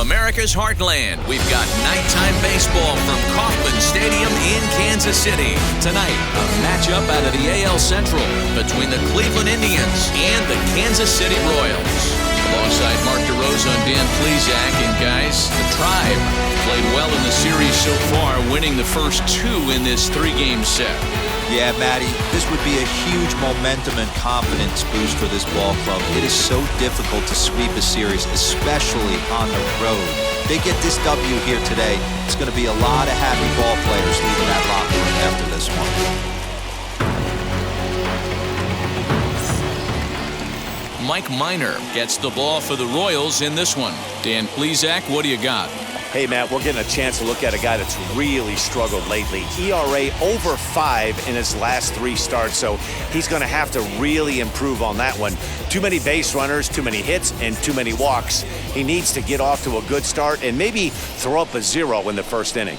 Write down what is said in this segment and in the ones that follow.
America's heartland, we've got nighttime baseball from Kauffman Stadium in Kansas City. Tonight, a matchup out of the AL Central between the Cleveland Indians and the Kansas City Royals. Alongside Mark DeRosa and Dan Plesac, and guys, the Tribe played well in the series so far, winning the first two in this three-game set. Yeah, Matty, this would be a huge momentum and confidence boost for this ball club. It is so difficult to sweep a series, especially on the road. They get this W here today. It's going to be a lot of happy ball players leaving that locker room after this one. Mike Minor gets the ball for the Royals in this one. Dan Plesac, what do you got? Hey, Matt, we're getting a chance to look at a guy that's really struggled lately. ERA over 5 in his last 3 starts, so he's going to have to really improve on that one. Too many base runners, too many hits, and too many walks. He needs to get off to a good start and maybe throw up a 0 in the first inning.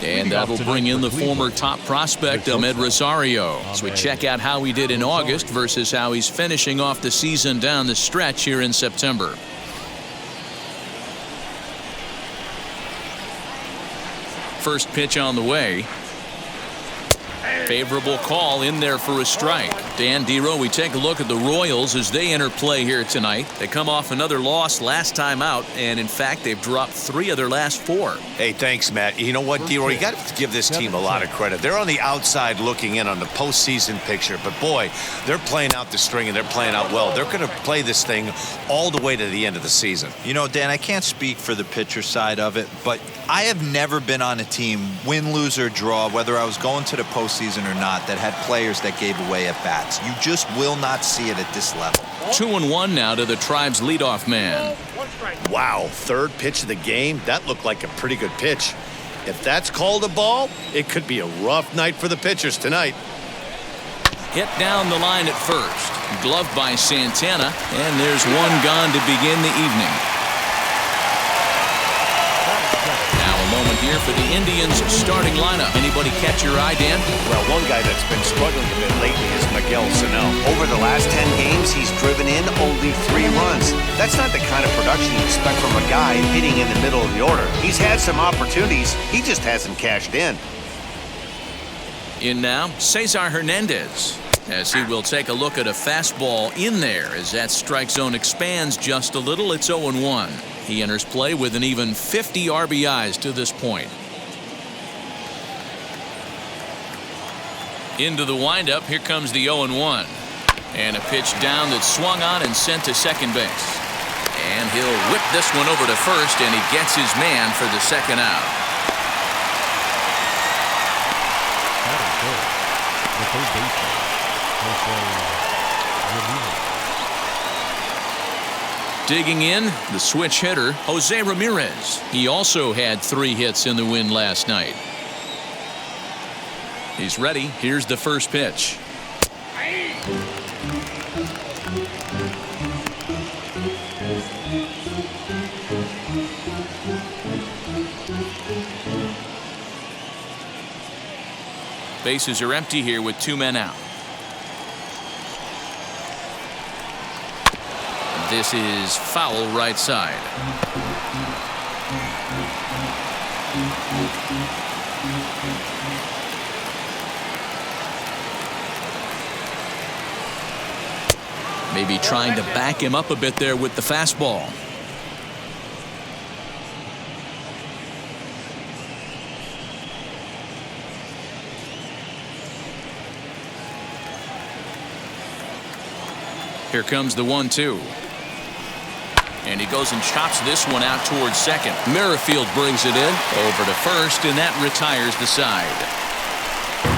And that'll bring in the former top prospect, Ahmed Rosario, as we check out how he did in August versus how he's finishing off the season down the stretch here in September. First pitch on the way. Favorable call in there for a strike. Dan, Dero, we take a look at the Royals as they enter play here tonight. They come off another loss last time out, and in fact, they've dropped 3 of their last 4. Hey, thanks, Matt. You know what, Dero, you got to give this team a lot of credit. They're on the outside looking in on the postseason picture, but boy, they're playing out the string and they're playing out well. They're going to play this thing all the way to the end of the season. You know, Dan, I can't speak for the pitcher side of it, but I have never been on a team, win, lose, or draw, whether I was going to the postseason or not, that had players that gave away at bats. You just will not see it at this level. 2-1 now to the Tribe's leadoff man. Wow, third pitch of the game. That looked like a pretty good pitch. If that's called a ball, it could be a rough night for the pitchers tonight. Hit down the line at first. Gloved by Santana, and there's one gone to begin the evening. Moment here for the Indians starting lineup. Anybody catch your eye, Dan? Well, one guy that's been struggling a bit lately is Miguel Sano. Over the last 10 games, he's driven in only 3 runs. That's not the kind of production you expect from a guy hitting in the middle of the order. He's had some opportunities. He just hasn't cashed in. In now, Cesar Hernandez, as he will take a look at a fastball in there as that strike zone expands just a little. It's 0-1. He enters play with an even 50 RBIs to this point. Into the windup, here comes the 0-1. And a pitch down that's swung on and sent to second base. And he'll whip this one over to first, and he gets his man for the second out. Digging in, the switch hitter, Jose Ramirez. He also had 3 hits in the win last night. He's ready. Here's the first pitch. Bases are empty here with 2 men out. This is foul right side. Maybe trying to back him up a bit there with the fastball. Here comes the 1-2. And he goes and chops this one out towards second. Merrifield brings it in over to first, and that retires the side.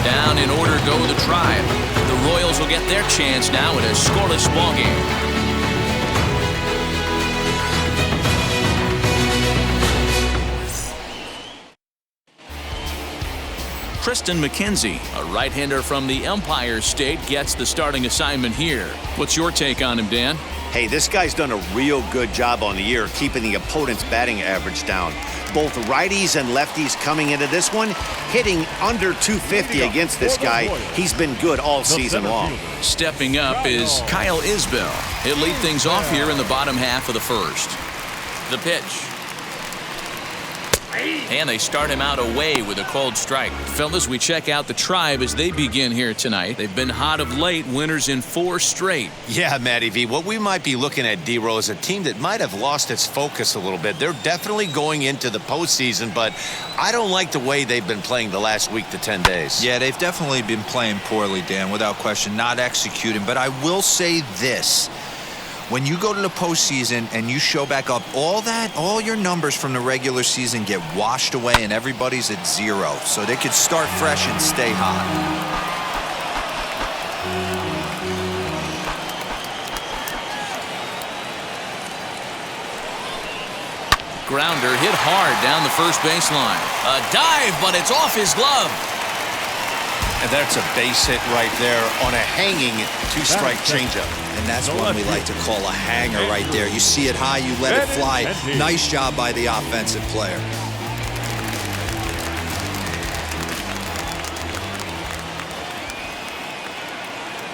Down in order go the Tribe. The Royals will get their chance now in a scoreless ballgame. Tristan McKenzie, a right-hander from the Empire State, gets the starting assignment here. What's your take on him, Dan? Hey, this guy's done a real good job on the year keeping the opponent's batting average down. Both righties and lefties coming into this one, hitting under 250 against this guy. He's been good all season long. Stepping up is Kyle Isbell. He'll lead things off here in the bottom half of the first. The pitch. And they start him out away with a called strike. Fellas, we check out the Tribe as they begin here tonight. They've been hot of late, winners in 4 straight. Yeah, Matty V, what we might be looking at, D-Rose, is a team that might have lost its focus a little bit. They're definitely going into the postseason, but I don't like the way they've been playing the last week to 10 days. Yeah, they've definitely been playing poorly, Dan, without question, not executing. But I will say this. When you go to the postseason and you show back up, all your numbers from the regular season get washed away and everybody's at 0. So they could start fresh and stay hot. Grounder hit hard down the first baseline. A dive, but it's off his glove. And that's a base hit right there on a hanging 2-strike changeup. And that's one we like to call a hanger right there. You see it high, you let it fly. Nice job by the offensive player.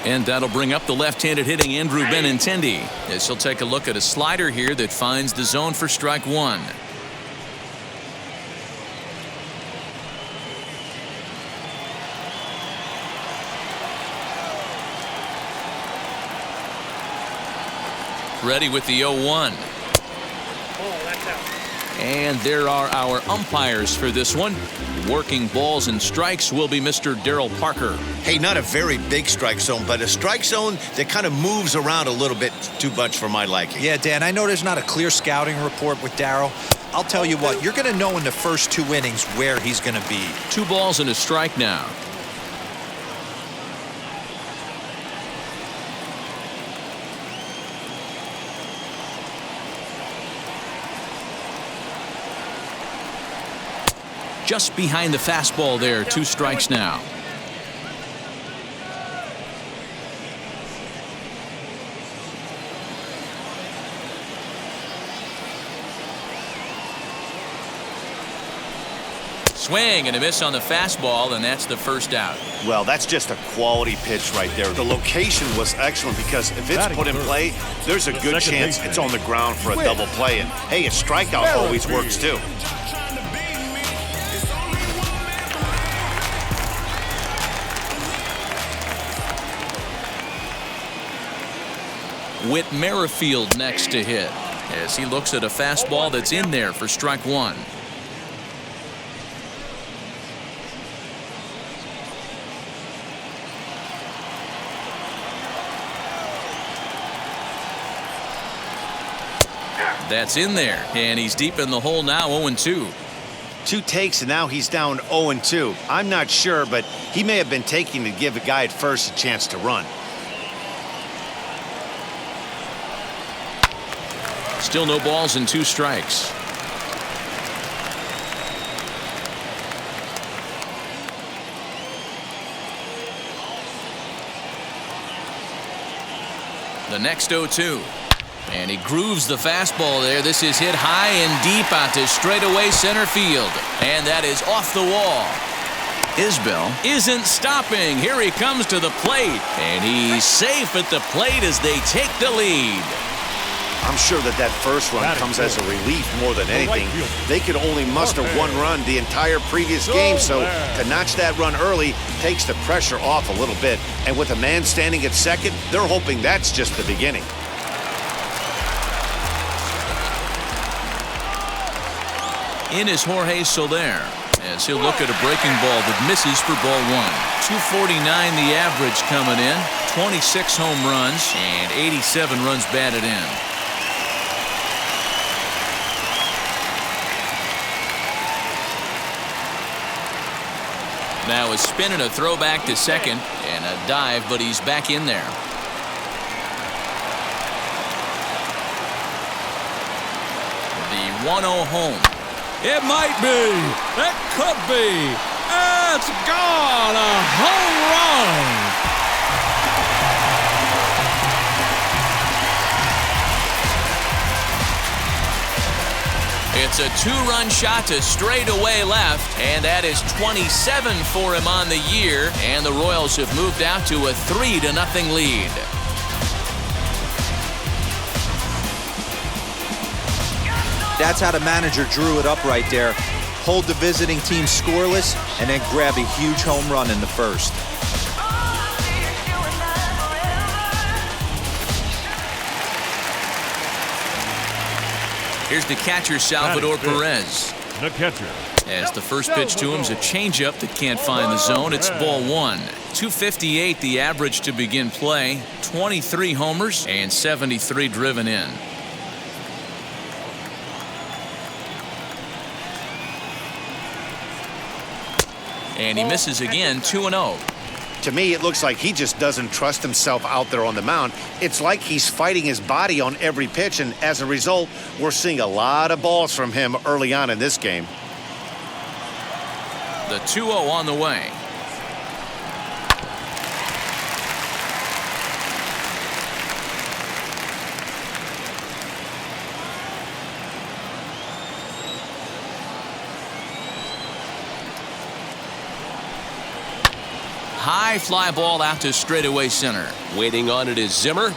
And that'll bring up the left-handed hitting Andrew Benintendi as he'll take a look at a slider here that finds the zone for strike 1. Ready with the 0-1. And there are our umpires for this one. Working balls and strikes will be Mr. Darryl Parker. Hey, not a very big strike zone, but a strike zone that kind of moves around a little bit too much for my liking. Yeah, Dan, I know there's not a clear scouting report with Darryl. I'll tell you what, you're going to know in the first 2 innings where he's going to be. 2 balls and a strike now. Just behind the fastball there, 2 strikes now. Swing and a miss on the fastball, and that's the first out. Well, that's just a quality pitch right there. The location was excellent because if it's put in play, there's a good chance it's on the ground for a double play. And, hey, a strikeout always works, too. Whit Merrifield next to hit as he looks at a fastball that's in there for strike 1. That's in there, and he's deep in the hole now, 0-2. 2 takes, and now he's down 0-2. I'm not sure, but he may have been taking to give a guy at first a chance to run. Still no balls and 2 strikes. The next 0-2. And he grooves the fastball there. This is hit high and deep out to straightaway center field. And that is off the wall. Isbell isn't stopping. Here he comes to the plate. And he's safe at the plate as they take the lead. I'm sure that first run comes as a relief more than anything. They could only muster 1 run the entire previous game, so to notch that run early takes the pressure off a little bit. And with a man standing at second, they're hoping that's just the beginning. In is Jorge Soler as he'll look at a breaking ball that misses for ball 1. 249 the average coming in, 26 home runs and 87 runs batted in. Now a spin and a throw back to second and a dive, but he's back in there. The 1-0 home. It might be. It could be. It's gone. A home run. It's a 2-run shot to straightaway left, and that is 27 for him on the year, and the Royals have moved out to a 3-0 lead. That's how the manager drew it up right there. hold the visiting team scoreless, and then grab a huge home run in the first. Here's the catcher, Salvador Perez. The catcher. As the first pitch to him is a changeup that can't find the zone. It's ball one. 258 the average to begin play. 23 homers and 73 driven in. And he misses again, 2-0. To me, it looks like he just doesn't trust himself out there on the mound. It's like he's fighting his body on every pitch, and as a result, we're seeing a lot of balls from him early on in this game. The 2-0 on the way. High fly ball out to straightaway center. Waiting on it is Zimmer.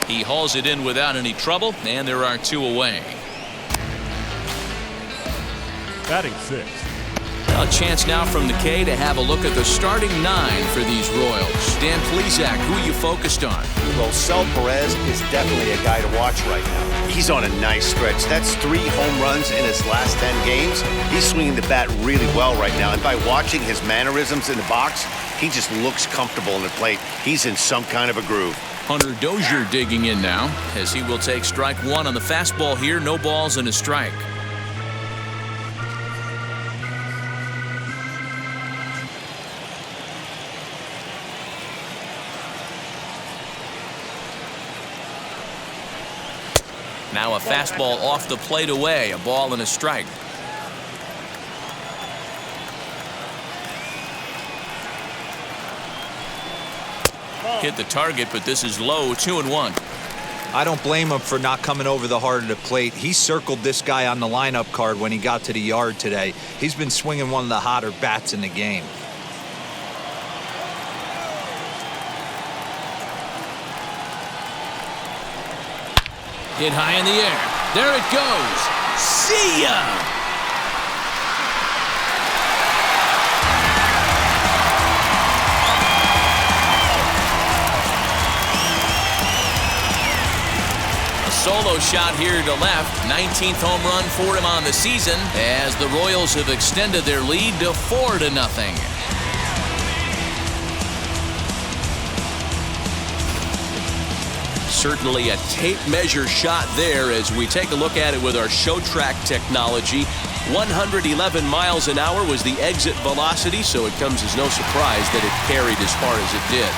He hauls it in without any trouble, and there are two away. Batting sixth. A chance now from the K to have a look at the starting nine for these Royals. Dan Plesac, who are you focused on? Well, Sal Perez is definitely a guy to watch right now. He's on a nice stretch. That's 3 home runs in his last 10 games. He's swinging the bat really well right now. And by watching his mannerisms in the box, he just looks comfortable in the plate. He's in some kind of a groove. Hunter Dozier digging in now, as he will take strike one on the fastball here. No balls and a strike. Now a fastball off the plate away, a ball and a strike. Hit the target, but this is low, 2-1. I don't blame him for not coming over the heart of the plate. He circled this guy on the lineup card when he got to the yard today. He's been swinging one of the hotter bats in the game. Hit high in the air. There it goes. See ya! A solo shot here to left. 19th home run for him on the season, as the Royals have extended their lead to 4-0. Certainly a tape measure shot there as we take a look at it with our show track technology. 111 miles an hour was the exit velocity, so it comes as no surprise that it carried as far as it did.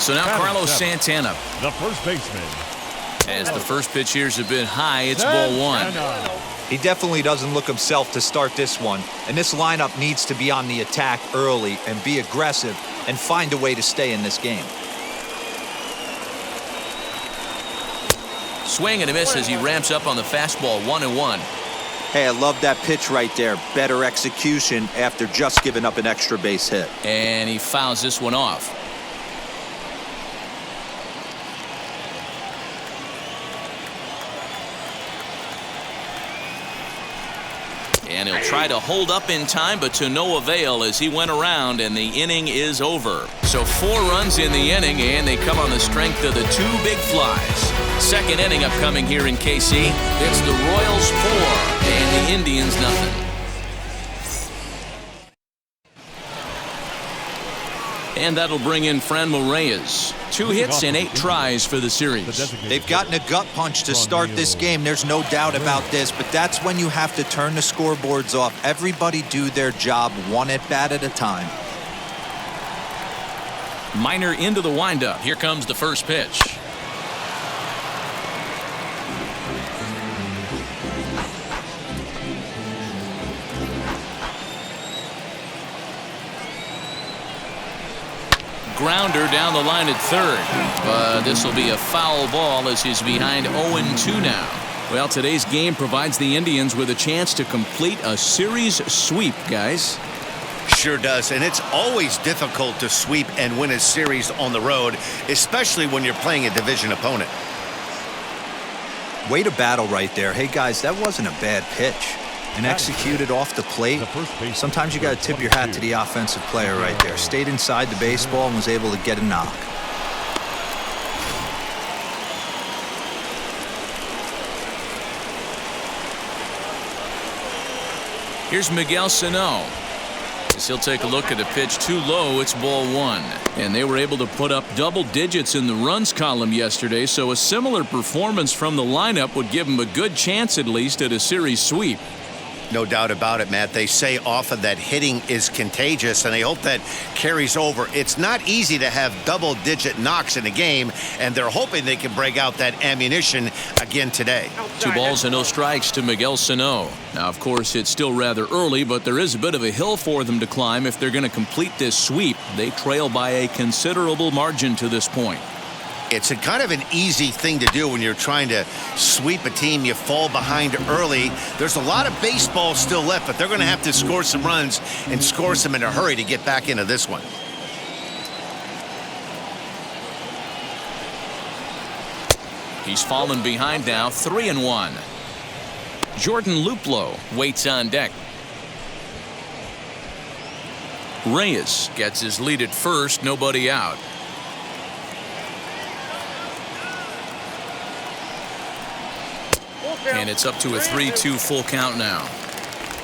So now Carlos Santana, the first baseman. as the first pitch here's a bit high. It's ball one. He definitely doesn't look himself to start this one, and this lineup needs to be on the attack early and be aggressive and find a way to stay in this game. Swing and a miss as he ramps up on the fastball, 1-1. Hey, I love that pitch right there. Better execution after just giving up an extra base hit. And he fouls this one off. And he'll try to hold up in time, but to no avail as he went around, and the inning is over. So 4 runs in the inning, and they come on the strength of the 2 big flies. Second inning upcoming here in KC. It's the Royals 4 and the Indians nothing. And that'll bring in Franmil Reyes. 2 hits and 8 tries for the series. They've gotten a gut punch to start this game. There's no doubt about this, but that's when you have to turn the scoreboards off. Everybody do their job 1 at bat at a time. Minor into the windup. Here comes the first pitch. Grounder down the line at third, but this will be a foul ball as he's behind 0-2 now. Well, today's game provides the Indians with a chance to complete a series sweep, guys. Sure does, and it's always difficult to sweep and win a series on the road, especially when you're playing a division opponent. Way to battle right there. Hey, guys, that wasn't a bad pitch. And executed off the plate. Sometimes you got to tip your hat to the offensive player right there. Stayed inside the baseball and was able to get a knock. Here's Miguel Sano. As he'll take a look at a pitch too low, it's ball one. And they were able to put up double digits in the runs column yesterday, so a similar performance from the lineup would give them a good chance at least at a series sweep. No doubt about it, Matt. They say often that hitting is contagious, and they hope that carries over. It's not easy to have double-digit knocks in a game, and they're hoping they can break out that ammunition again today. 2 balls and no strikes to Miguel Sano. Now, of course, it's still rather early, but there is a bit of a hill for them to climb if they're going to complete this sweep. They trail by a considerable margin to this point. It's a kind of an easy thing to do when you're trying to sweep a team. You fall behind early. There's a lot of baseball still left, but they're going to have to score some runs and score some in a hurry to get back into this one. He's fallen behind now, 3-1. Jordan Luplow waits on deck. Reyes gets his lead at first, nobody out. And it's up to a 3-2 full count now.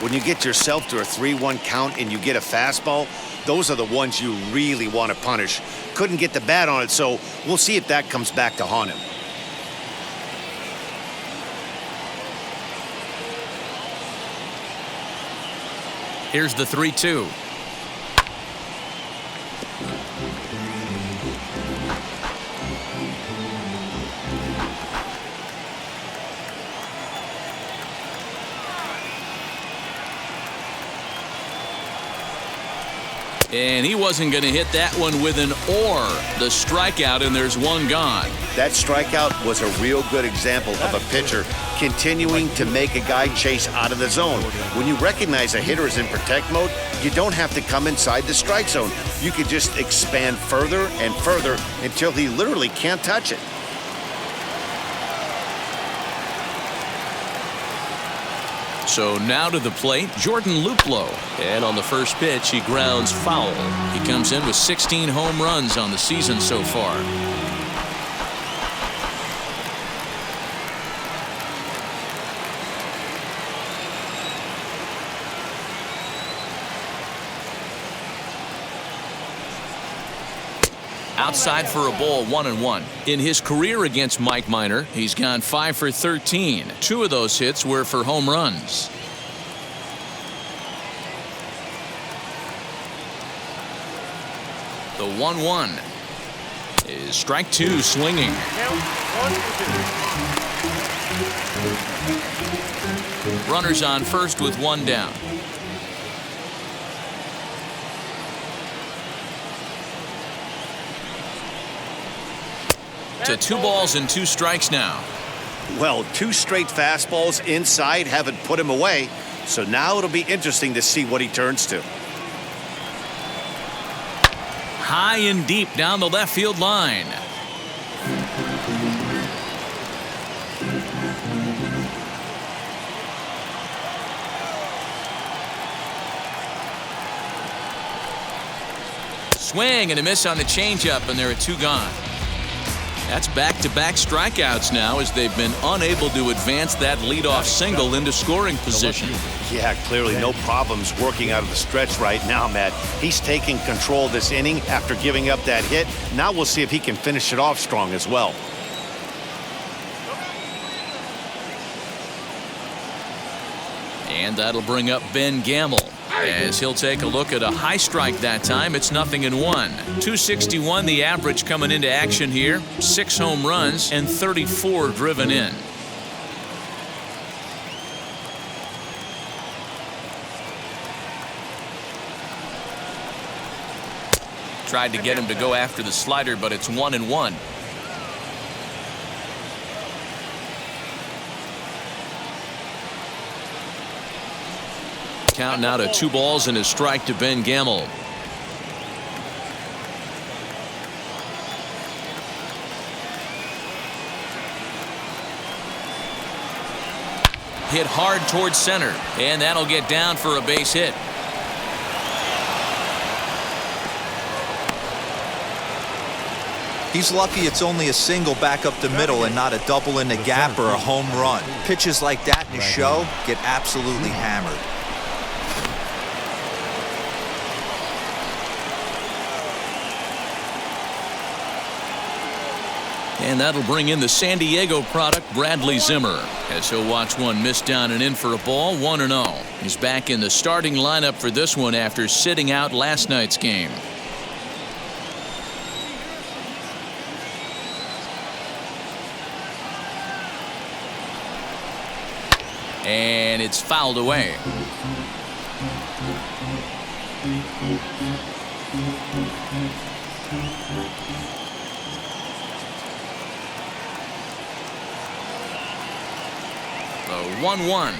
When you get yourself to a 3-1 count and you get a fastball, those are the ones you really want to punish. Couldn't get the bat on it, so we'll see if that comes back to haunt him. Here's the 3-2. And he wasn't going to hit that one with an or. The strikeout, and there's one gone. That strikeout was a real good example of a pitcher continuing to make a guy chase out of the zone. When you recognize a hitter is in protect mode, you don't have to come inside the strike zone. You can just expand further and further until he literally can't touch it. So now to the plate, Jordan Luplow. And on the first pitch, he grounds foul. He comes in with 16 home runs on the season so far. Outside for a ball, 1-1. In his career against Mike Minor, he's gone 5 for 13. 2 of those hits were for home runs. The 1-1 is strike 2 swinging. Runners on first with 1 down. To 2 balls and 2 strikes now. Well, 2 straight fastballs inside haven't put him away. So now it'll be interesting to see what he turns to. High and deep down the left field line. Swing and a miss on the changeup, and there are 2 gone. That's back-to-back strikeouts now as they've been unable to advance that leadoff single into scoring position. Yeah, clearly no problems working out of the stretch right now, Matt. He's taking control of this inning after giving up that hit. Now we'll see if he can finish it off strong as well. And that'll bring up Ben Gamble as he'll take a look at a high strike that time. It's 0-1. 261 the average coming into action here. 6 home runs and 34 driven in. Tried to get him to go after the slider, but it's 1-1. Count now to 2 balls and a strike to Ben Gamel. Hit hard towards center, and that'll get down for a base hit. He's lucky it's only a single back up the middle and not a double in the gap or a home run. Pitches like that in the show get absolutely hammered. And that'll bring in the San Diego product, Bradley Zimmer, as he'll watch one miss down and in for a ball, 1-0. He's back in the starting lineup for this one after sitting out last night's game. And it's fouled away. The 1-1.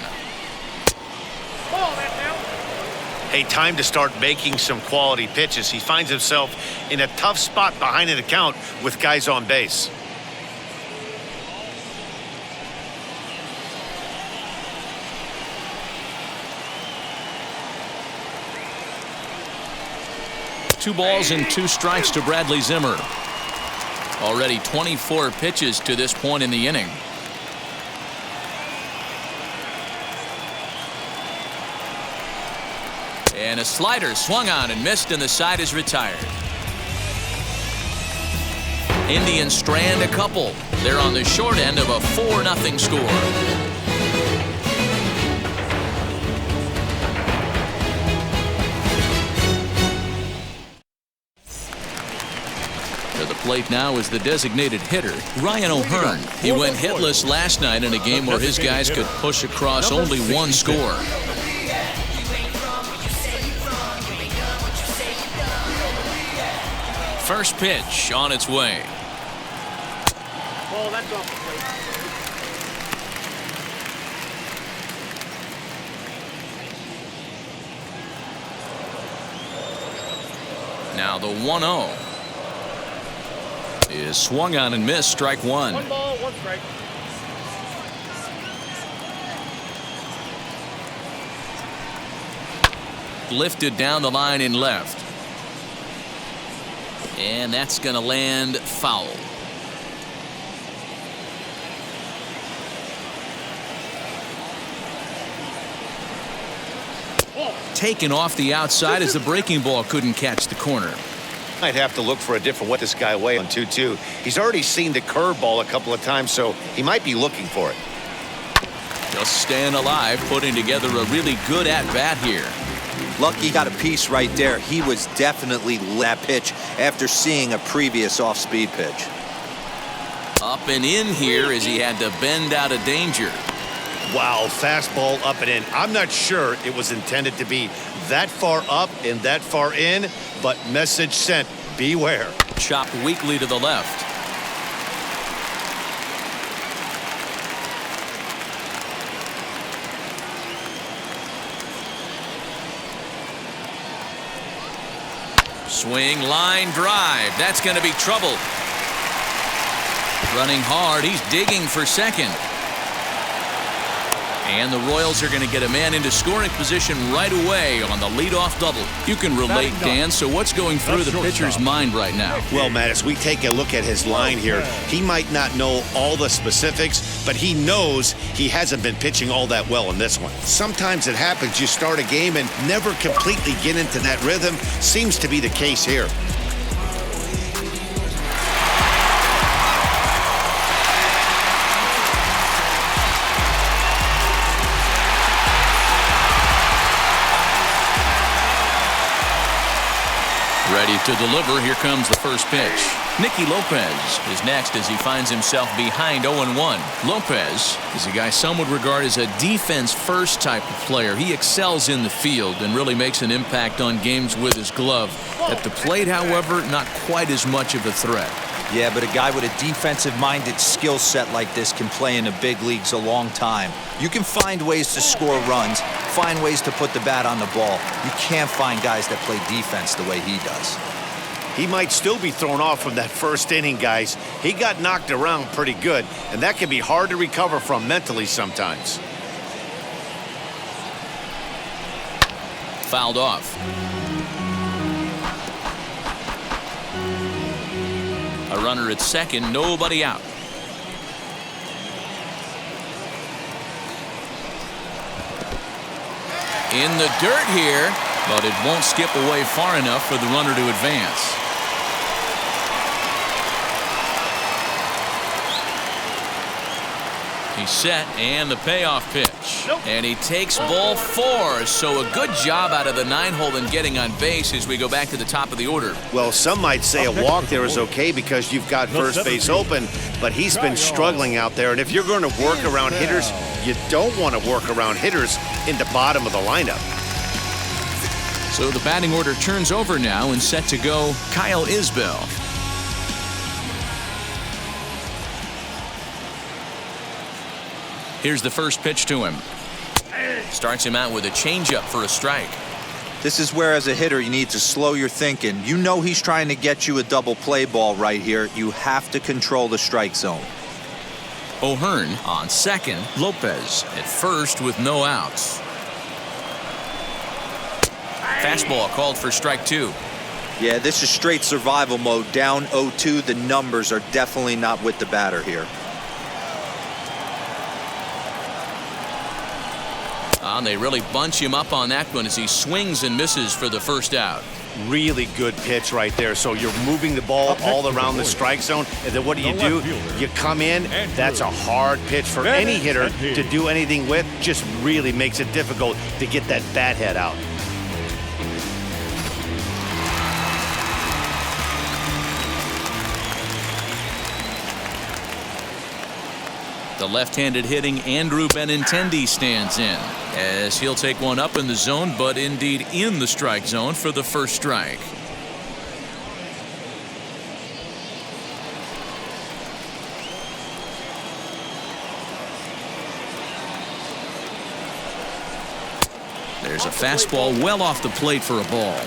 Hey, time to start making some quality pitches. He finds himself in a tough spot behind an account with guys on base. Two balls and 2 strikes to Bradley Zimmer. Already 24 pitches to this point in the inning. And a slider swung on and missed, and the side is retired. Indians strand a couple. They're on the short end of a 4-0 score. Plate now is the designated hitter, Ryan O'Hearn. He went hitless last night in a game where his guys could push across only 1 score. First pitch on its way. Ball, that's off the plate. Now the 1-0. Is swung on and missed, strike 1. 1 ball, 1 strike. Lifted down the line in left. And that's going to land foul. Taken off the outside as the breaking ball couldn't catch the corner. Might have to look for a different this guy away on 2-2. He's already seen the curveball a couple of times, so he might be looking for it. Just staying alive, putting together a really good at-bat here. Lucky got a piece right there. He was definitely that pitch after seeing a previous off-speed pitch. Up and in here as he had to bend out of danger. Wow, fastball up and in. I'm not sure it was intended to be that far up and that far in, but message sent, beware. Chopped weakly to the left. Swing, line drive. That's going to be trouble. Running hard. He's digging for second. And the Royals are going to get a man into scoring position right away on the leadoff double. You can relate, Dan, so what's going through the pitcher's mind right now? Well, Matt, as we take a look at his line here, he might not know all the specifics, but he knows he hasn't been pitching all that well in this one. Sometimes it happens, you start a game and never completely get into that rhythm. Seems to be the case here. Ready to deliver. Here comes the first pitch. Nicky Lopez is next as he finds himself behind 0-1. Lopez is a guy some would regard as a defense-first type of player. He excels in the field and really makes an impact on games with his glove. At the plate, however, not quite as much of a threat. Yeah, but a guy with a defensive-minded skill set like this can play in the big leagues a long time. You can find ways to score runs, find ways to put the bat on the ball. You can't find guys that play defense the way he does. He might still be thrown off from that first inning, guys. He got knocked around pretty good, and that can be hard to recover from mentally sometimes. Fouled off. A runner at second, nobody out. In the dirt here, but it won't skip away far enough for the runner to advance. He's set, and the payoff pitch. And he takes ball 4, so a good job out of the 9-hole in getting on base as we go back to the top of the order. Well, some might say a walk there is okay because you've got first base open, but he's been struggling out there. And if you're going to work around hitters, you don't want to work around hitters in the bottom of the lineup. So the batting order turns over now and set to go Kyle Isbell. Here's the first pitch to him. Starts him out with a changeup for a strike. This is where, as a hitter, you need to slow your thinking. You know he's trying to get you a double play ball right here. You have to control the strike zone. O'Hearn on second. Lopez at first with no outs. Fastball called for strike 2. Yeah, this is straight survival mode. Down 0-2. The numbers are definitely not with the batter here. They really bunch him up on that one as he swings and misses for the first out. Really good pitch right there. So you're moving the ball all around the strike zone, and then what do? You come in. That's a hard pitch for any hitter to do anything with. Just really makes it difficult to get that bat head out. The left-handed hitting Andrew Benintendi stands in as he'll take one up in the zone, but indeed in the strike zone for the first strike. There's a fastball well off the plate for a ball.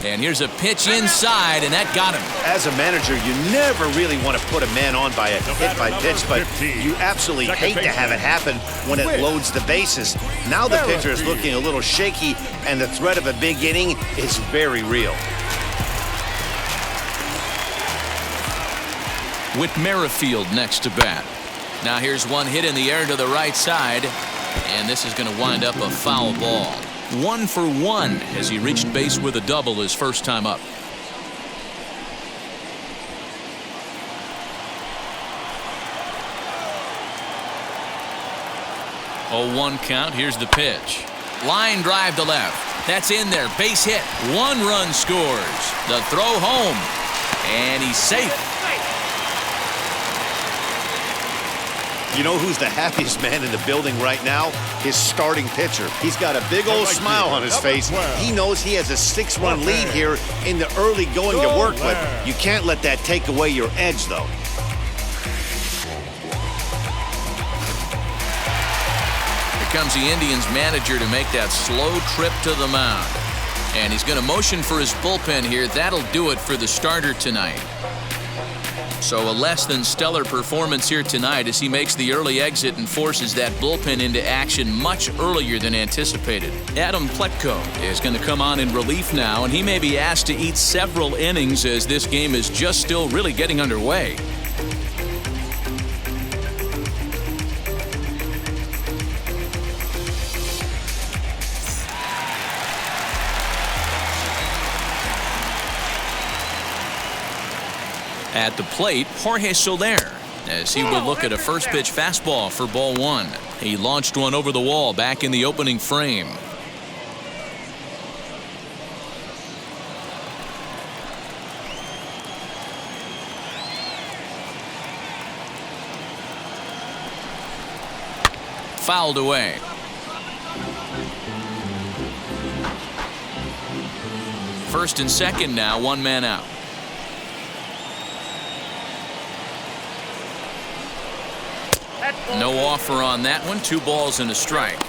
And here's a pitch inside, and that got him. As a manager, you never really want to put a man on by a hit by pitch, but you absolutely hate to have it happen when it loads the bases. Now the pitcher is looking a little shaky, and the threat of a big inning is very real. Whit Merrifield next to bat. Now here's one hit in the air to the right side, and this is going to wind up a foul ball. 1 for 1 as he reached base with a double his first time up. Oh, 1 count. Here's the pitch. Line drive to left. That's in there. Base hit. 1 run scores. The throw home. And he's safe. You know who's the happiest man in the building right now? His starting pitcher. He's got a big old smile on his face. He knows he has a 6-run lead here in the early going to work with. You can't let that take away your edge, though. Here comes the Indians manager to make that slow trip to the mound. And he's going to motion for his bullpen here. That'll do it for the starter tonight. So a less than stellar performance here tonight as he makes the early exit and forces that bullpen into action much earlier than anticipated. Adam Pletko is going to come on in relief now, and he may be asked to eat several innings as this game is just still really getting underway. At the plate, Jorge Soler, as he will look at a first pitch fastball for ball 1. He launched one over the wall back in the opening frame. Fouled away. First and second now, 1 man out. No offer on that one. 2 balls and a strike.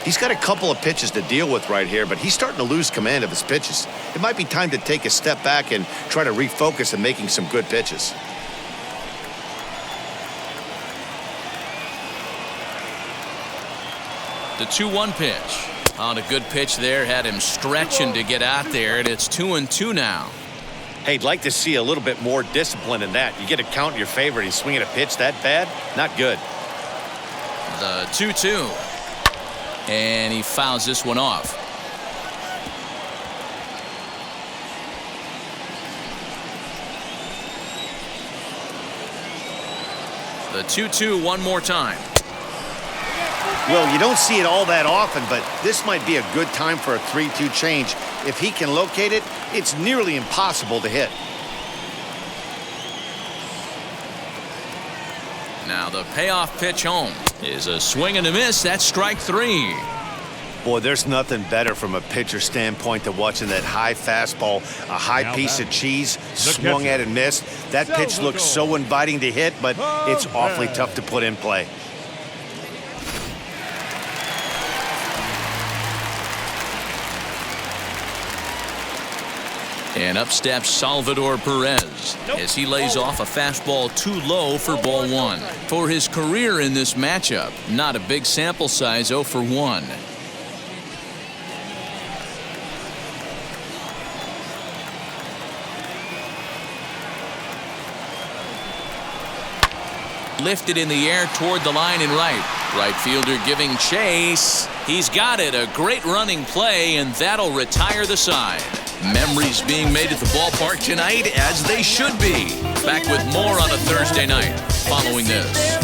He's got a couple of pitches to deal with right here, but he's starting to lose command of his pitches. It might be time to take a step back and try to refocus on making some good pitches. The 2-1 pitch. On a good pitch there. Had him stretching to get out there, and it's 2-2 now. Hey, I'd like to see a little bit more discipline in that. You get a count in your favor and he's swinging a pitch that bad? Not good. The 2-2. And he fouls this one off. The 2-2 one more time. Well, you don't see it all that often, but this might be a good time for a 3-2 change. If he can locate it, it's nearly impossible to hit. Now the payoff pitch home is a swing and a miss. That's strike 3. Boy, there's nothing better from a pitcher standpoint than watching that high fastball, a high piece of cheese, swung at and missed. That pitch looks so inviting to hit, but it's awfully tough to put in play. And up steps Salvador Perez as he lays off a fastball too low for ball 1. For his career in this matchup, not a big sample size, 0 for 1. Lifted in the air toward the line and right. Right fielder giving chase. He's got it. A great running play, and that'll retire the side. Memories being made at the ballpark tonight, as they should be. Back with more on a Thursday night following this.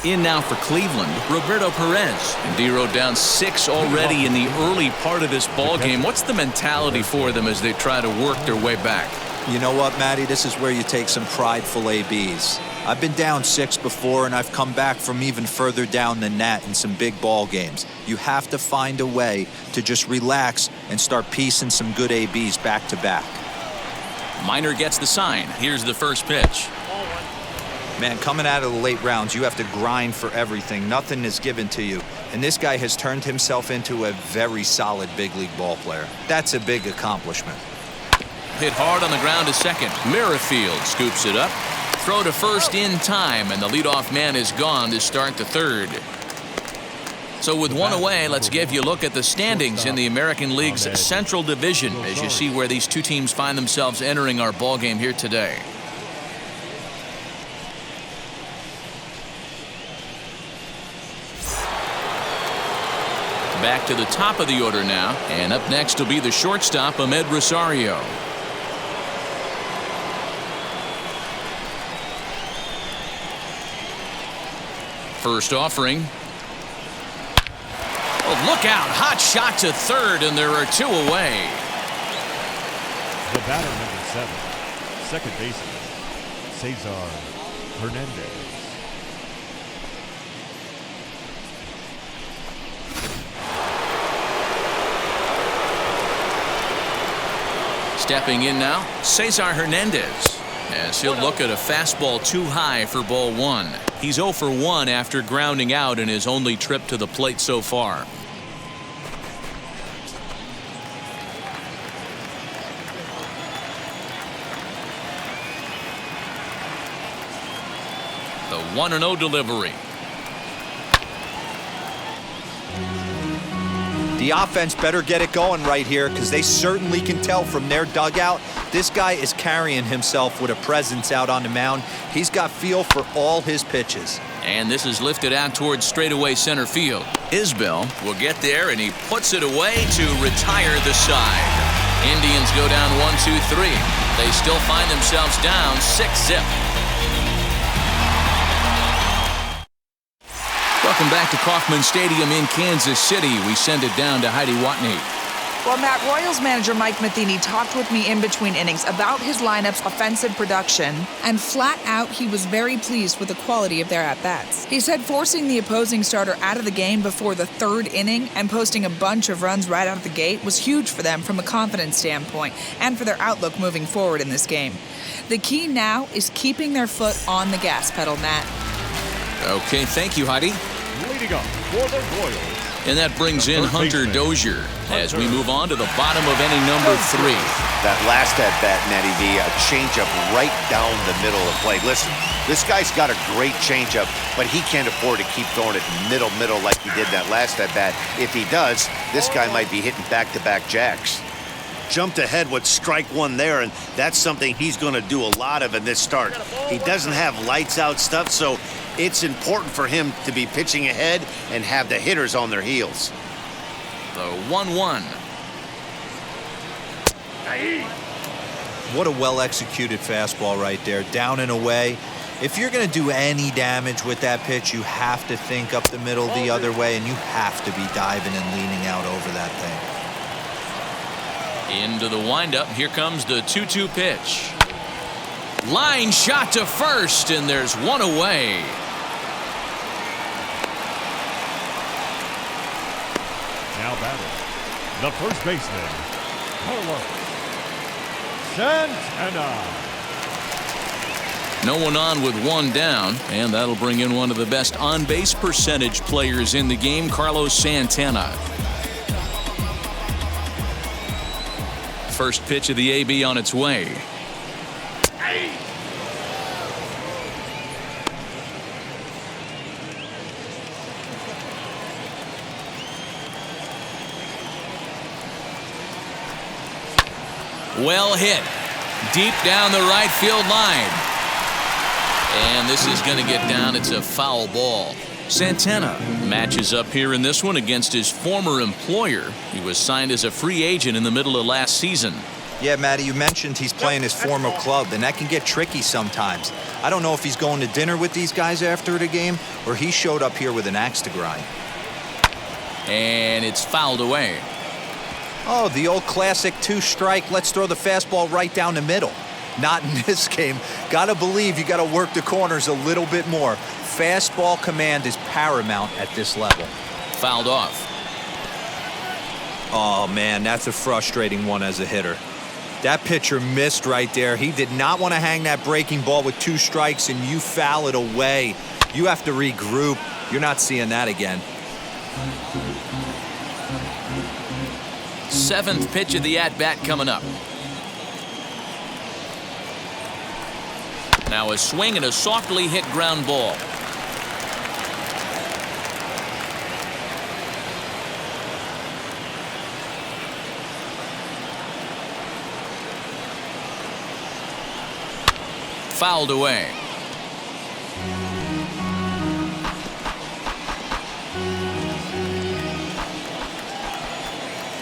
In now for Cleveland, Roberto Perez. And DeRosa down 6 already in the early part of this ball game. What's the mentality for them as they try to work their way back? You know what, Matty? This is where you take some prideful ABs. I've been down 6 before, and I've come back from even further down than that in some big ball games. You have to find a way to just relax and start piecing some good ABs back to back. Minor gets the sign. Here's the first pitch. Man, coming out of the late rounds, you have to grind for everything. Nothing is given to you. And this guy has turned himself into a very solid big league ball player. That's a big accomplishment. Hit hard on the ground to second. Merrifield scoops it up. Throw to first in time, and the leadoff man is gone to start the third. So with one away, let's give you a look at the standings in the American League's Central Division as you see where these two teams find themselves entering our ball game here today. Back to the top of the order now, and up next will be the shortstop, Amed Rosario. First offering. Oh, look out. Hot shot to third, and there are 2 away. The batter, number 7, second baseman, Cesar Hernandez. Stepping in now, Cesar Hernandez. As he'll look at a fastball too high for ball 1. He's 0 for 1 after grounding out in his only trip to the plate so far. The 1-0 delivery. The offense better get it going right here because they certainly can tell from their dugout this guy is carrying himself with a presence out on the mound. He's got feel for all his pitches. And this is lifted out towards straightaway center field. Isbell will get there, and he puts it away to retire the side. Indians go down 1-2-3. They still find themselves down 6-zip. Welcome back to Kauffman Stadium in Kansas City. We send it down to Heidi Watney. Well, Matt, Royals manager Mike Matheny talked with me in between innings about his lineup's offensive production, and flat out, he was very pleased with the quality of their at-bats. He said forcing the opposing starter out of the game before the third inning and posting a bunch of runs right out of the gate was huge for them from a confidence standpoint and for their outlook moving forward in this game. The key now is keeping their foot on the gas pedal, Matt. Okay, thank you, Heidi. Leading up for the Royals. And that brings in Hunter Dozier as we move on to the bottom of inning number 3. That last at-bat, Matty V, a changeup right down the middle of the plate. Listen, this guy's got a great changeup, but he can't afford to keep throwing it middle like he did that last at-bat. If he does, this guy might be hitting back-to-back jacks. Jumped ahead with strike one there, and that's something he's going to do a lot of in this start. He doesn't have lights-out stuff, so it's important for him to be pitching ahead and have the hitters on their heels. The 1-1. What a well-executed fastball right there, down and away. If you're going to do any damage with that pitch, you have to think up the middle the other way, and you have to be diving and leaning out over that thing. Into the windup. Here comes the 2-2 pitch. Line shot to first, and there's one away. Now batting, the first baseman, Carlos Santana. No one on with one down, and that'll bring in one of the best on-base percentage players in the game, Carlos Santana. First pitch of the AB on its way. Well hit. Deep down the right field line. And this is going to get down. It's a foul ball. Santana matches up here in this one against his former employer. He was signed as a free agent in the middle of last season. Yeah, Matty, you mentioned he's playing his former club, and that can get tricky sometimes. I don't know if he's going to dinner with these guys after the game, or he showed up here with an axe to grind. And it's fouled away. Oh, the old classic 2-strike, let's throw the fastball right down the middle. Not in this game. Gotta believe you gotta work the corners a little bit more. Fastball command is paramount at this level. Fouled off. Oh, man, that's a frustrating one as a hitter. That pitcher missed right there. He did not want to hang that breaking ball with 2 strikes, and you foul it away. You have to regroup. You're not seeing that again. 7th pitch of the at-bat coming up. Now a swing and a softly hit ground ball. Fouled away.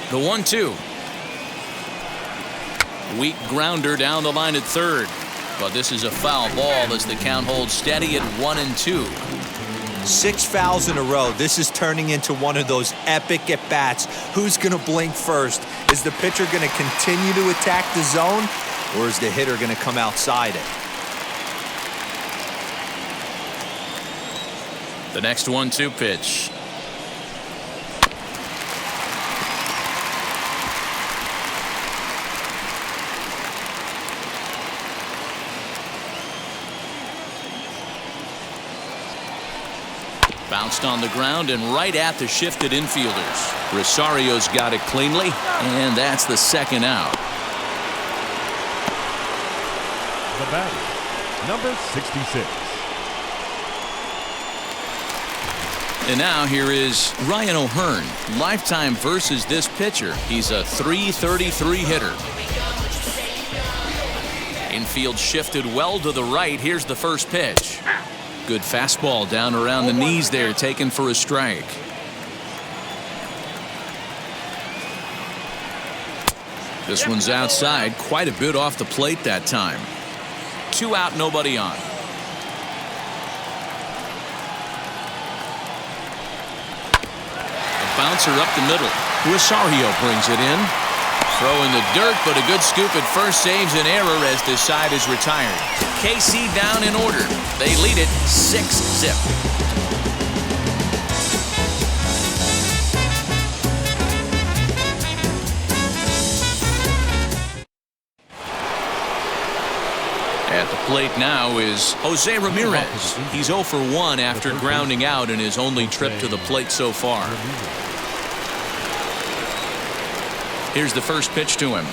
The 1-2. Weak grounder down the line at third. But this is a foul ball as the count holds steady at 1-2. 6 fouls in a row. This is turning into one of those epic at-bats. Who's going to blink first? Is the pitcher going to continue to attack the zone, or is the hitter going to come outside it? The next 1-2 pitch. Bounced on the ground and right at the shifted infielders. Rosario's got it cleanly, and that's the second out. The batter, number 66. And now here is Ryan O'Hearn. Lifetime versus this pitcher. He's a .333 hitter. Infield shifted well to the right. Here's the first pitch. Good fastball down around the knees there, taken for a strike. This one's outside, quite a bit off the plate that time. 2 out, nobody on. A bouncer up the middle. Rosario brings it in. Throw in the dirt, but a good scoop at first saves an error as this side is retired. KC down in order. They lead it 6-zip. At the plate now is Jose Ramirez. He's 0 for 1 after grounding out in his only trip to the plate so far. Here's the first pitch to him.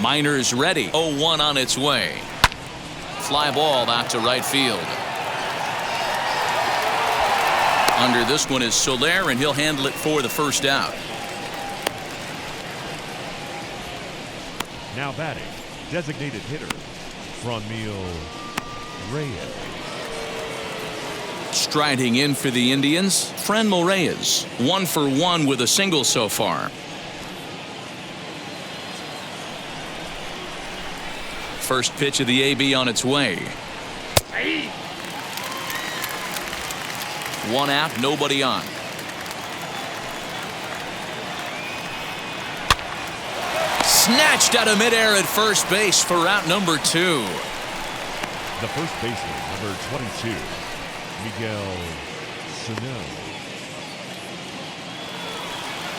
Minor's ready. 0-1 on its way. Fly ball out to right field. Under this one is Soler, and he'll handle it for the first out. Now batting, designated hitter, Fernando Reyes. Striding in for the Indians, Fernando Reyes. 1 for 1 with a single so far. First pitch of the AB on its way. One out, nobody on. Snatched out of midair at first base for out number 2. The first baseman, number 22, Miguel Sano.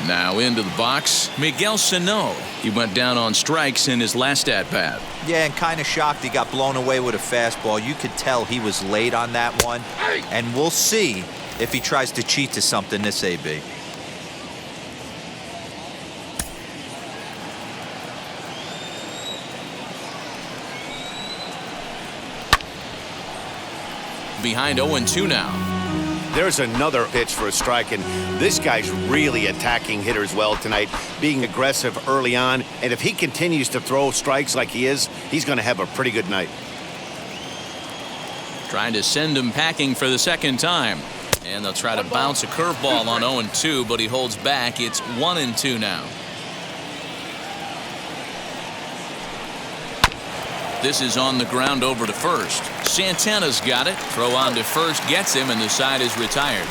Now into the box, Miguel Sano. He went down on strikes in his last at-bat. Yeah, and kind of shocked he got blown away with a fastball. You could tell he was late on that one. And we'll see if he tries to cheat to something this AB. Behind 0-2 now. There's another pitch for a strike, and this guy's really attacking hitters well tonight, being aggressive early on. And if he continues to throw strikes like he is, he's going to have a pretty good night. Trying to send him packing for the second time. And they'll try to bounce a curveball on 0-2, but he holds back. It's 1-2 now. This is on the ground over to first. Santana's got it. Throw on to first gets him, and the side is retired.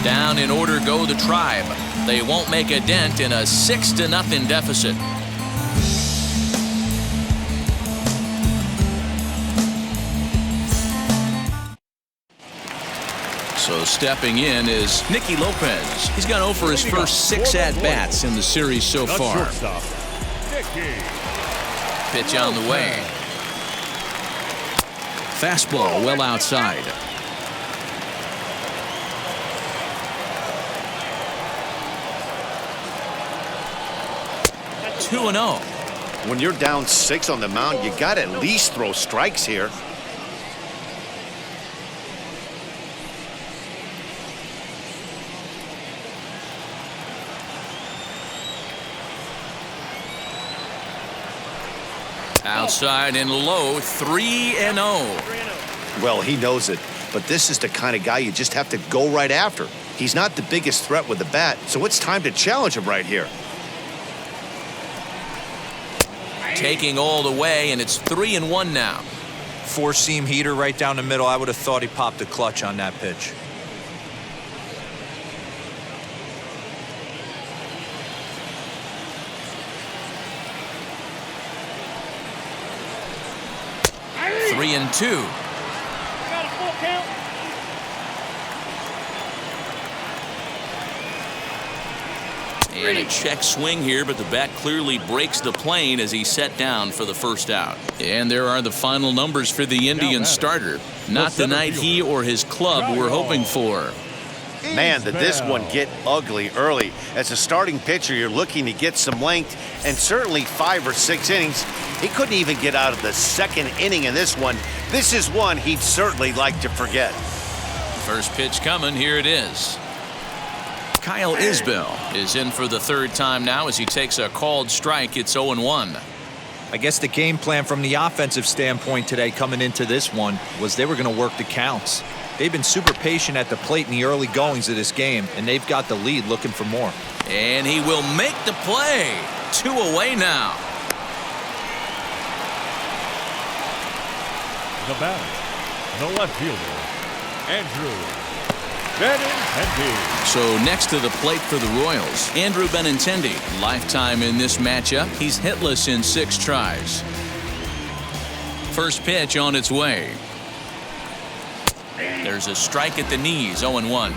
Down in order go the Tribe. They won't make a dent in a 6-0 deficit. So stepping in is Nicky Lopez. He's gone 0 for his first 6 at-bats in the series so far. Shortstop, Nicky. Pitch on the way. Fastball well outside. Two 2-0. When you're down 6 on the mound, you got to at least throw strikes here. Outside and low, 3-0. Well, he knows it, but this is the kind of guy you just have to go right after. He's not the biggest threat with the bat, so it's time to challenge him right here. Taking all the way, and it's 3-1 now. 4-seam heater right down the middle. I would have thought he popped a clutch on that pitch. Three and 2. Got a full count. And a check swing here, but the bat clearly breaks the plane as he's set down for the first out. And there are the final numbers for the Indian starter. Not the night he or his club were hoping for. Man, did this one get ugly early. As a starting pitcher, you're looking to get some length, and certainly 5 or 6 innings. He couldn't even get out of the second inning in this one. This is one he'd certainly like to forget. First pitch coming, here it is. Kyle Isbell is in for the third time now as he takes a called strike. It's 0-1. I guess the game plan from the offensive standpoint today coming into this one was they were going to work the counts. They've been super patient at the plate in the early goings of this game, and they've got the lead looking for more. And he will make the play. 2 away now. The batter, the left fielder, Andrew Benintendi. So next to the plate for the Royals, Andrew Benintendi. Lifetime in this matchup. He's hitless in 6 tries. First pitch on its way. There's a strike at the knees, 0-1.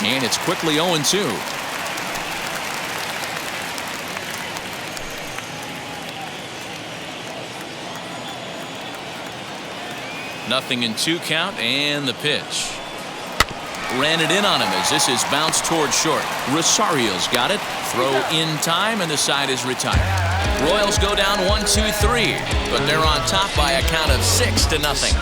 And it's quickly 0-2. Nothing in 2 count, and the pitch. Ran it in on him as this is bounced towards short. Rosario's got it. Throw in time, and the side is retired. Royals go down 1-2-3, but they're on top by a count of 6-0.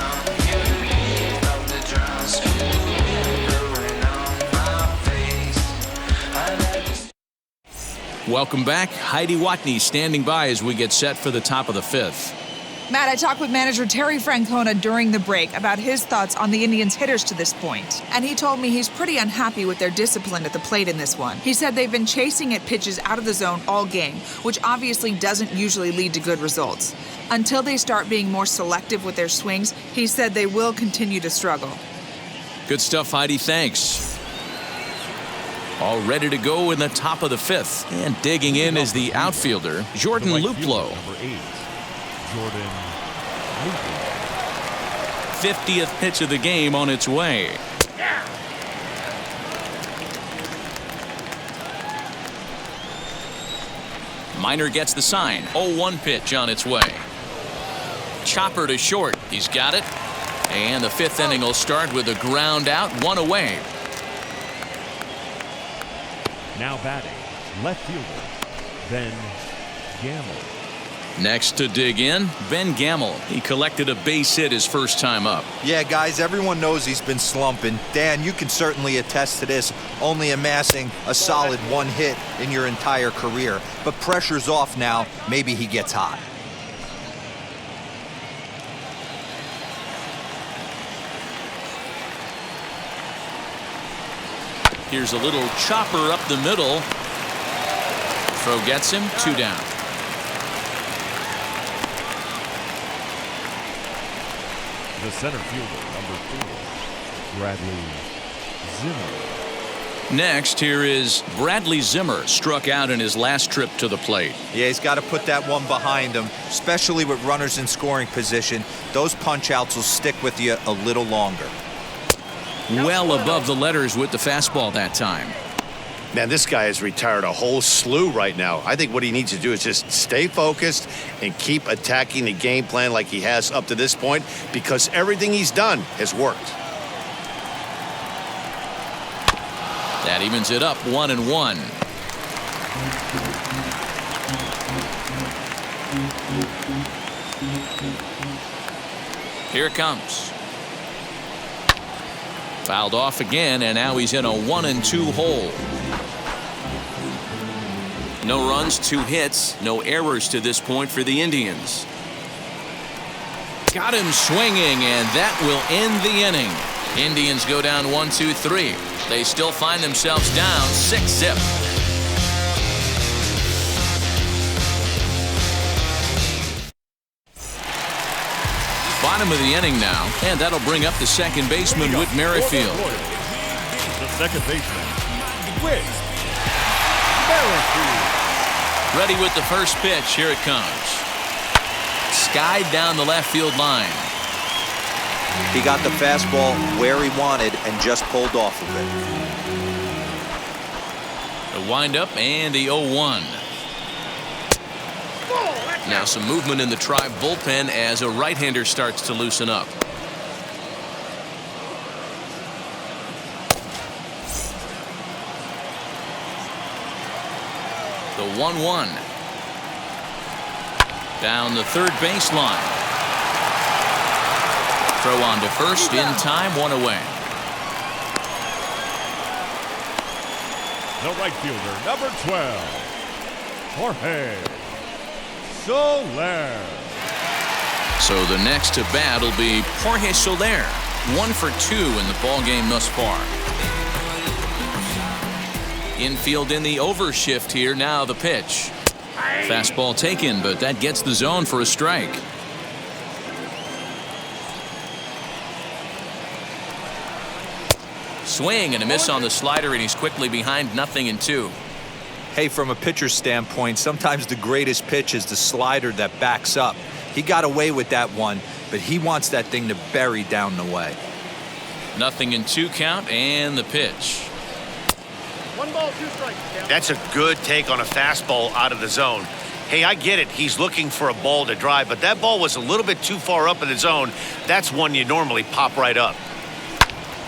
Welcome back. Heidi Watney standing by as we get set for the top of the 5th. Matt, I talked with manager Terry Francona during the break about his thoughts on the Indians' hitters to this point, and he told me he's pretty unhappy with their discipline at the plate in this one. He said they've been chasing at pitches out of the zone all game, which obviously doesn't usually lead to good results. Until they start being more selective with their swings, he said they will continue to struggle. Good stuff, Heidi. Thanks. All ready to go in the top of the 5th. And digging in is the outfielder, Jordan Luplow. Number 8, Jordan Luplow. 50th pitch of the game on its way. Minor gets the sign. 0-1 pitch on its way. Chopper to short. He's got it. And the 5th inning will start with a ground out, 1 away. Now batting, left fielder, Ben Gamble. Next to dig in, Ben Gamble. He collected a base hit his first time up. Yeah, guys, everyone knows he's been slumping. Dan, you can certainly attest to this, only amassing a solid 1 hit in your entire career. But pressure's off now. Maybe he gets hot. Here's a little chopper up the middle. Throw gets him, 2 down. The center fielder, number 4, Bradley Zimmer. Next, here is Bradley Zimmer, struck out in his last trip to the plate. Yeah, he's got to put that one behind him, especially with runners in scoring position. Those punch-outs will stick with you a little longer. Well above the letters with the fastball that time. Man, this guy has retired a whole slew right now. I think what he needs to do is just stay focused and keep attacking the game plan like he has up to this point, because everything he's done has worked. That evens it up, 1-1. Here it comes. Fouled off again, and now he's in a 1-2 hole. No runs, 2 hits, no errors to this point for the Indians. Got him swinging, and that will end the inning. Indians go down 1-2-3. They still find themselves down 6-zip. Bottom of the inning now, and that'll bring up the second baseman, Whit Merrifield. The second baseman, Whit Merrifield. Ready with the first pitch. Here it comes. Skied down the left field line. He got the fastball where he wanted and just pulled off of it. The windup and the 0-1. Now some movement in the Tribe bullpen as a right-hander starts to loosen up. The 1-1. Down the third baseline. Throw on to first in time, 1 away. The right fielder, number 12, Jorge Soler. So the next to bat will be Jorge Soler. 1 for 2 in the ballgame thus far. Infield in the overshift here. Now the pitch. Fastball taken, but that gets the zone for a strike. Swing and a miss on the slider, and he's quickly behind 0-2. Hey, from a pitcher's standpoint, sometimes the greatest pitch is the slider that backs up. He got away with that one, but he wants that thing to bury down the way. 0-2 count, and the pitch. 1 ball, 2 strikes. That's a good take on a fastball out of the zone. Hey, I get it. He's looking for a ball to drive, but that ball was a little bit too far up in the zone. That's one you normally pop right up.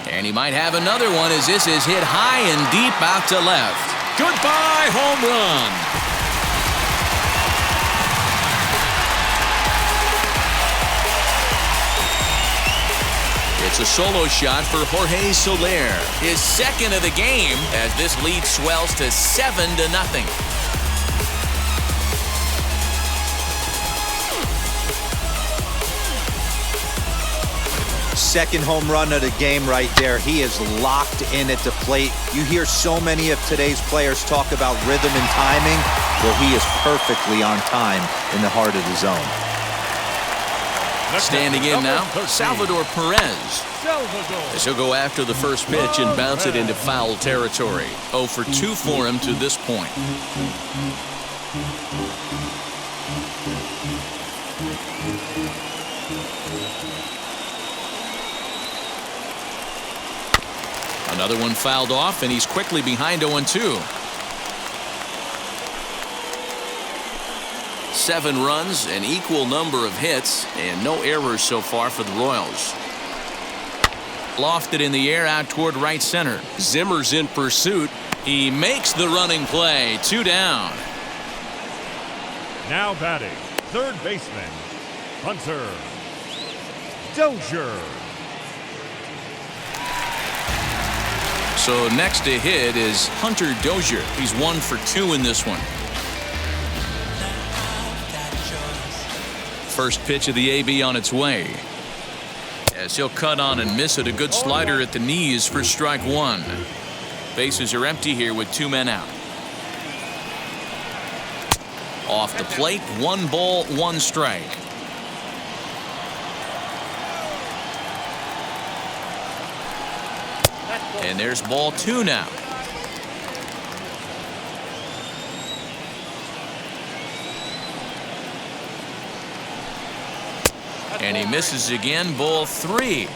And he might have another one as this is hit high and deep out to left. Goodbye, home run. It's a solo shot for Jorge Soler, his second of the game, as this lead swells to 7-0. Second home run of the game right there. He is locked in at the plate. You hear so many of today's players talk about rhythm and timing. Well, he is perfectly on time in the heart of the zone. Standing in now, Salvador Perez. As he'll go after the first pitch and bounce it into foul territory. 0 for 2 for him to this point. Another one fouled off, and he's quickly behind 0-2. 7 runs, an equal number of hits, and no errors so far for the Royals. Lofted in the air out toward right center. Zimmer's in pursuit. He makes the running play. 2 down. Now batting, third baseman, Hunter Dozier. So next to hit is Hunter Dozier. He's 1 for 2 in this one. First pitch of the AB on its way. As he'll cut on and miss it, a good slider at the knees for strike 1. Bases are empty here with 2 men out. Off the plate, 1 ball, 1 strike. And there's ball 2 now. And he misses again, ball 3.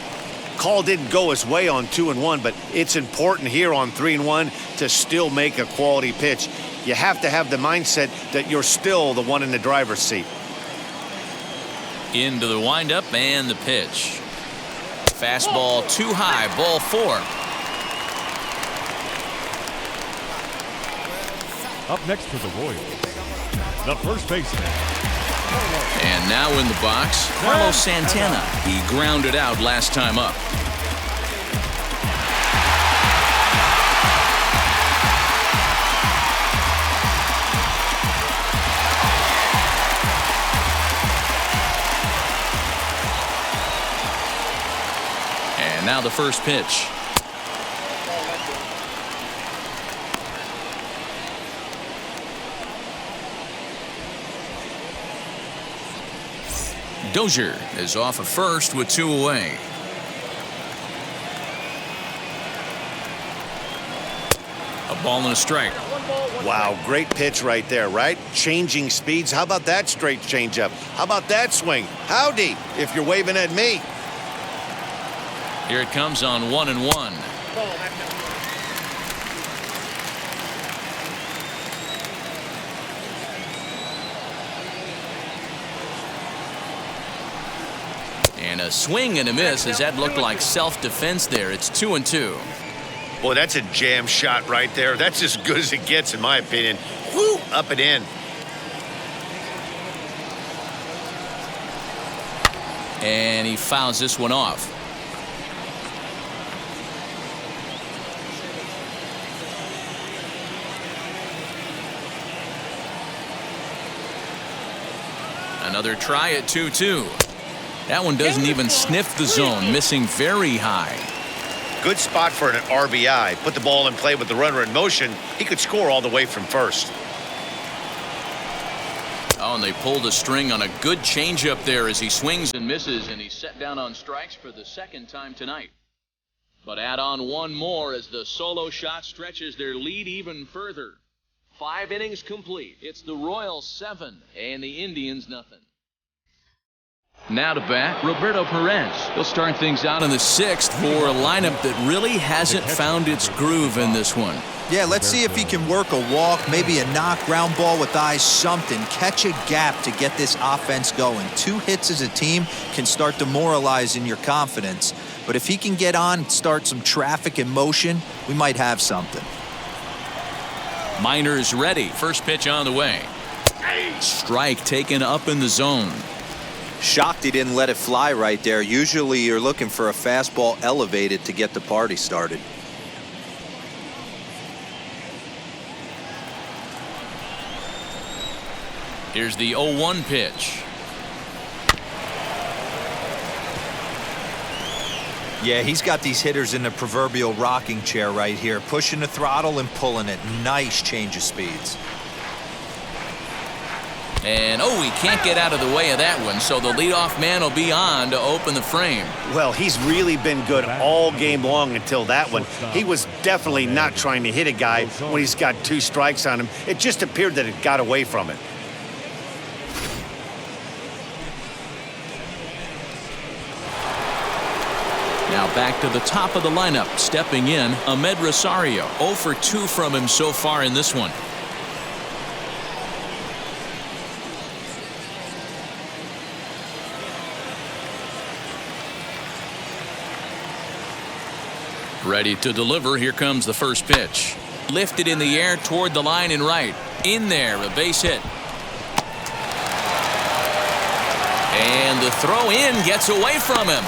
Call didn't go his way on 2-1, but it's important here on 3-1 to still make a quality pitch. You have to have the mindset that you're still the one in the driver's seat. Into the windup and the pitch. Fastball too high, ball 4. Up next for the Royals, the first baseman. And now in the box, Carlos Santana. He grounded out last time up. And now the first pitch. Dozier is off at first with 2 away. A ball and a strike. Wow, great pitch right there, right? Changing speeds. How about that straight changeup? How about that swing? Howdy, if you're waving at me. Here it comes on 1-1. And a swing and a miss, as that looked like self-defense there. It's 2-2. Boy, that's a jam shot right there. That's as good as it gets, in my opinion. Woo, up and in. And he fouls this one off. Another try at 2-2. That one doesn't even sniff the zone, missing very high. Good spot for an RBI. Put the ball in play with the runner in motion. He could score all the way from first. Oh, and they pulled a string on a good changeup there as he swings and misses, and he's set down on strikes for the second time tonight. But add on one more as the solo shot stretches their lead even further. 5 innings complete. It's the Royals 7 and the Indians nothing. Now to bat, Roberto Perez. He'll start things out in the 6th for a lineup that really hasn't found its groove in this one. Yeah, let's see if he can work a walk, maybe a knock, ground ball with eyes, something. Catch a gap to get this offense going. 2 hits as a team can start demoralizing your confidence. But if he can get on, start some traffic in motion, we might have something. Minor's ready. First pitch on the way. Strike taken up in the zone. Shocked he didn't let it fly right there. Usually you're looking for a fastball elevated to get the party started. Here's the 0-1 pitch. Yeah, he's got these hitters in the proverbial rocking chair right here, pushing the throttle and pulling it. Nice change of speeds. And, he can't get out of the way of that one, so the leadoff man will be on to open the frame. Well, he's really been good all game long until that one. He was definitely not trying to hit a guy when he's got 2 strikes on him. It just appeared that it got away from it. Now back to the top of the lineup. Stepping in, Ahmed Rosario. 0 for 2 from him so far in this one. Ready to deliver. Here comes the first pitch. Lifted in the air toward the line and right. In there, a base hit. And the throw in gets away from him.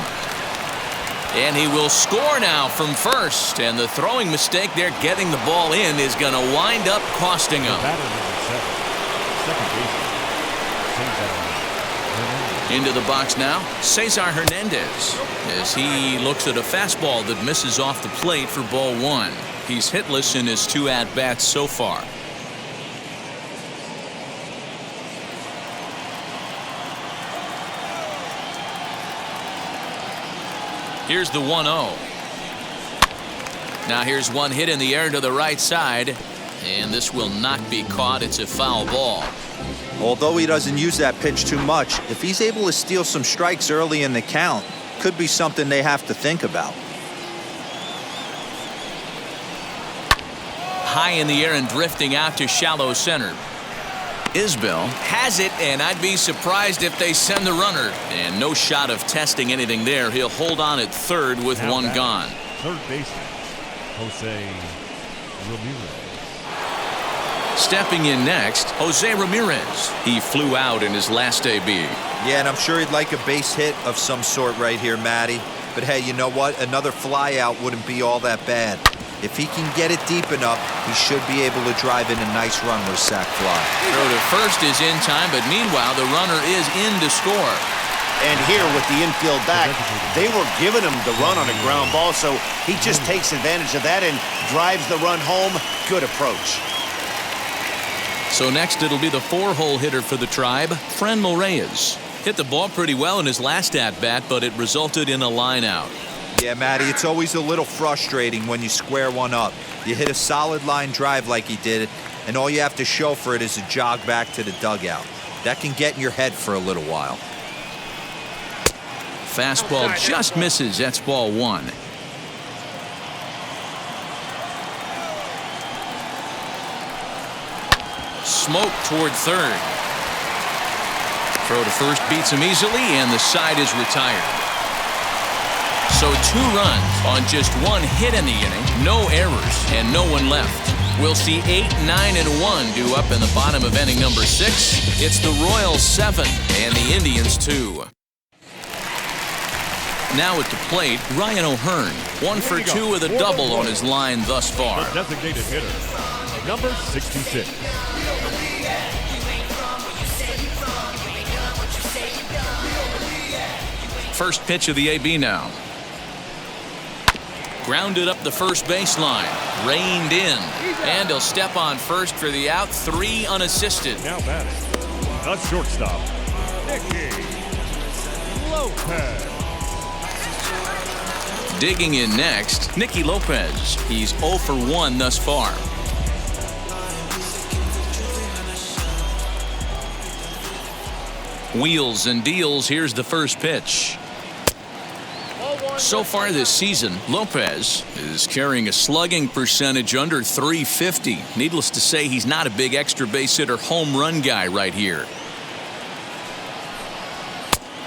And he will score now from first. And the throwing mistake there getting the ball in is going to wind up costing him. Into the box now, Cesar Hernandez, as he looks at a fastball that misses off the plate for ball 1. He's hitless in his 2 at-bats so far. Here's the 1-0. Now here's one hit in the air to the right side, and this will not be caught. It's a foul ball. Although he doesn't use that pitch too much, if he's able to steal some strikes early in the count, could be something they have to think about. High in the air and drifting out to shallow center. Isbell has it, and I'd be surprised if they send the runner. And no shot of testing anything there. He'll hold on at third with now one gone. Third baseman, Jose Ramirez. Stepping in next, Jose Ramirez. He flew out in his last AB. Yeah, and I'm sure he'd like a base hit of some sort right here, Matty. But hey, you know what? Another fly out wouldn't be all that bad. If he can get it deep enough, he should be able to drive in a nice run with a sac fly. Throw to first is in time, but meanwhile, the runner is in to score. And here with the infield back, they were giving him the run on a ground ball, so he just takes advantage of that and drives the run home. Good approach. So next it'll be the 4-hole hitter for the Tribe, Franmil Reyes. Hit the ball pretty well in his last at-bat, but it resulted in a line out. Yeah, Matty, it's always a little frustrating when you square one up. You hit a solid line drive like he did, and all you have to show for it is a jog back to the dugout. That can get in your head for a little while. Fastball just misses. That's ball 1. Smoke toward third. Throw to first beats him easily, and the side is retired. So 2 runs on just 1 hit in the inning, no errors, and no one left. We'll see 8, 9, and 1 due up in the bottom of inning number 6. It's the Royals 7 and the Indians 2. Now at the plate, Ryan O'Hearn. 1 for 2 with a double on his line thus far. The designated hitter, number 66. First pitch of the AB now. Grounded up the first baseline. Reined in. And he'll step on first for the out. 3 unassisted. Now batting, the shortstop, Nicky Lopez. Digging in next, Nicky Lopez. He's 0 for 1 thus far. Wheels and deals. Here's the first pitch. So far this season, Lopez is carrying a slugging percentage under .350. Needless to say, he's not a big extra base hitter home run guy right here.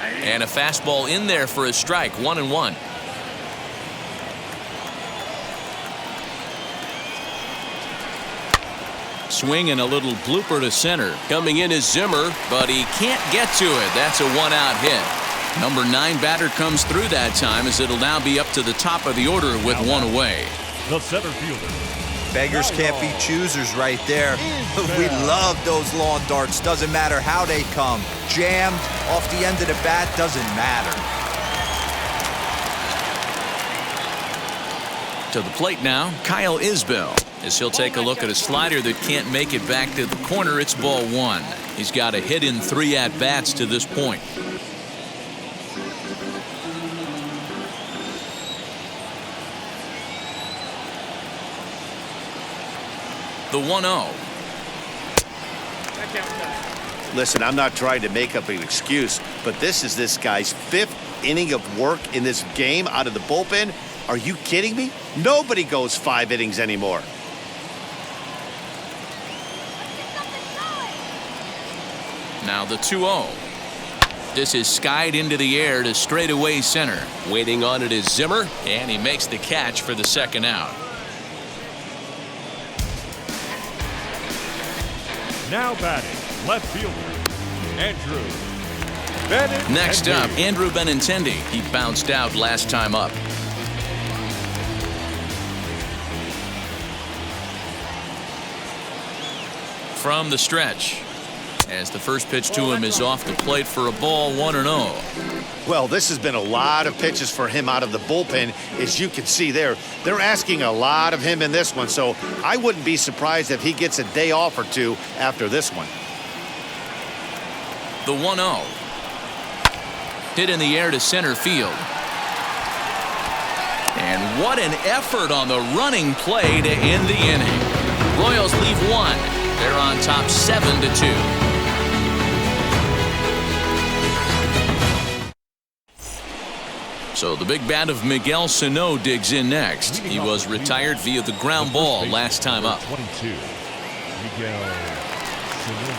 And a fastball in there for a strike. 1-1. Swing and a little blooper to center. Coming in is Zimmer, but he can't get to it. That's a 1-out hit. Number 9 batter comes through that time, as it'll now be up to the top of the order with 1 away. The center fielder. Beggars can't be choosers right there. We love those long darts. Doesn't matter how they come. Jammed off the end of the bat, doesn't matter. To the plate now, Kyle Isbell, as he'll take a look at a slider that can't make it back to the corner. It's ball 1. He's got a hit in 3 at-bats to this point. The 1-0. Listen, I'm not trying to make up an excuse, but this is this guy's 5th inning of work in this game out of the bullpen. Are you kidding me? Nobody goes 5 innings anymore. Now the 2-0. This is skied into the air to straightaway center. Waiting on it is Zimmer, and he makes the catch for the 2nd out. Now batting, left fielder, Andrew Benintendi. Next up, Andrew Benintendi. He bounced out last time up. From the stretch, as the first pitch to him is off the plate for a ball. 1-0. Well, this has been a lot of pitches for him out of the bullpen. As you can see there, they're asking a lot of him in this one, so I wouldn't be surprised if he gets a day off or 2 after this one. The 1-0. Hit in the air to center field. And what an effort on the running play to end the inning. Royals leave 1. They're on top 7-2. So the big bat of Miguel Sano digs in next. He was retired via the ground ball last time up. 22, Miguel Sano.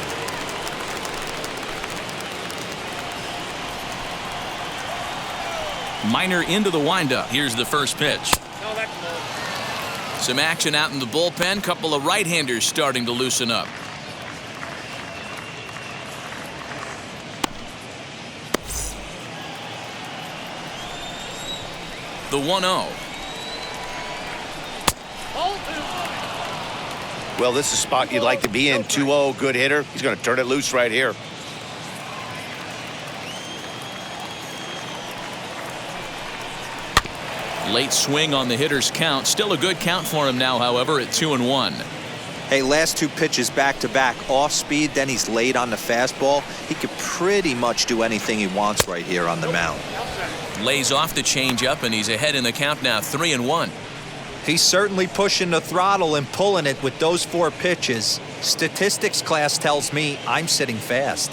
Minor into the windup. Here's the first pitch. Some action out in the bullpen. Couple of right-handers starting to loosen up. The 1-0. Well, this is a spot you'd like to be in. 2-0, good hitter. He's going to turn it loose right here. Late swing on the hitter's count. Still a good count for him now, however, at 2-1. Hey, last 2 pitches back-to-back. Off speed, then he's late on the fastball. He could pretty much do anything he wants right here on the mound. Lays off the changeup, and he's ahead in the count now, 3-1. He's certainly pushing the throttle and pulling it with those 4 pitches. Statistics class tells me I'm sitting fast.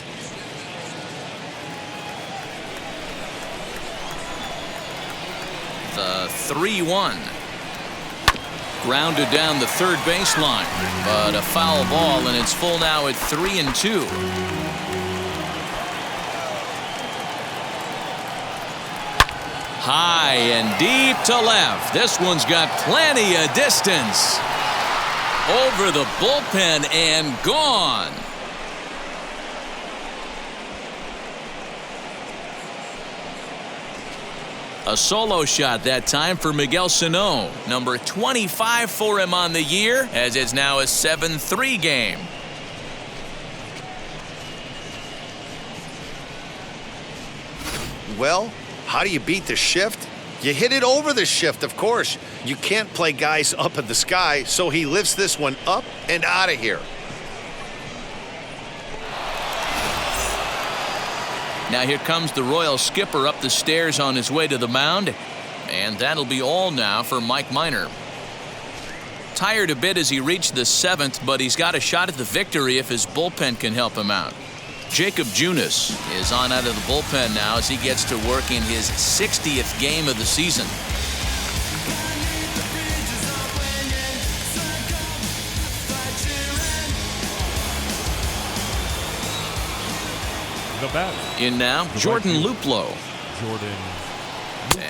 The 3-1. Grounded down the third baseline, but a foul ball, and it's full now at 3-2. High and deep to left. This one's got plenty of distance. Over the bullpen and gone. A solo shot that time for Miguel Sano. Number 25 for him on the year, as it's now a 7-3 game. Well, how do you beat the shift? You hit it over the shift, of course. You can't play guys up in the sky, so he lifts this one up and out of here. Now here comes the Royal skipper up the stairs on his way to the mound. And that'll be all now for Mike Minor. Tired a bit as he reached the 7th, but he's got a shot at the victory if his bullpen can help him out. Jacob Junis is on out of the bullpen now as he gets to work in his 60th game of the season. The batter. In now, Jordan Luplow. Jordan.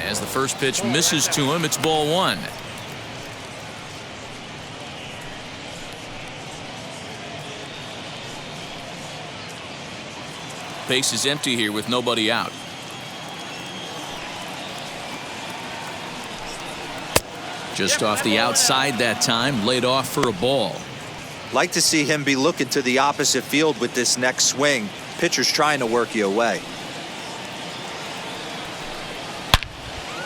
As the first pitch misses to him, it's ball 1. Base is empty here with nobody out. Just off the outside that time, laid off for a ball. Like to see him be looking to the opposite field with this next swing. Pitcher's trying to work you away.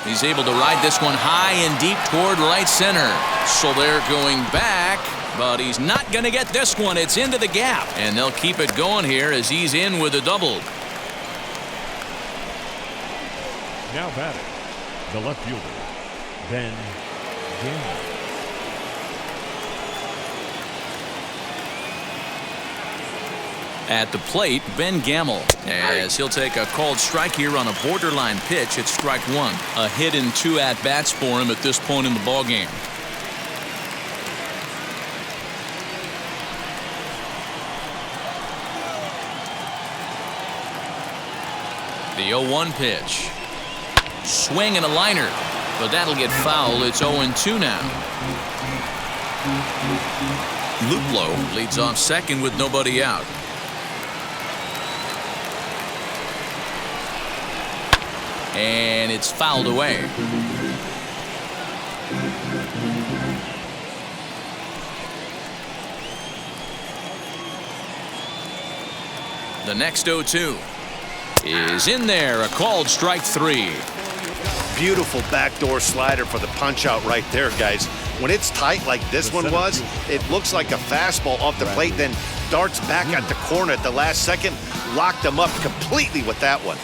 He's able to ride this one high and deep toward right center. So they're going back, but he's not going to get this one. It's into the gap, and they'll keep it going here as he's in with a double. Now batting, the left fielder, Ben Gamble. At the plate, Ben Gamble, as he'll take a called strike here on a borderline pitch at strike 1. A hit and 2 at-bats for him at this point in the ballgame. The 0-1 pitch. Swing and a liner, but that'll get foul. It's 0-2 now. Luplow leads off second with nobody out. And it's fouled away. The next 0-2 is in there. A called strike 3. Beautiful backdoor slider for the punch out right there, guys. When it's tight like this one was, it looks like a fastball off the plate, then darts back at the corner at the last second. Locked him up completely with that one.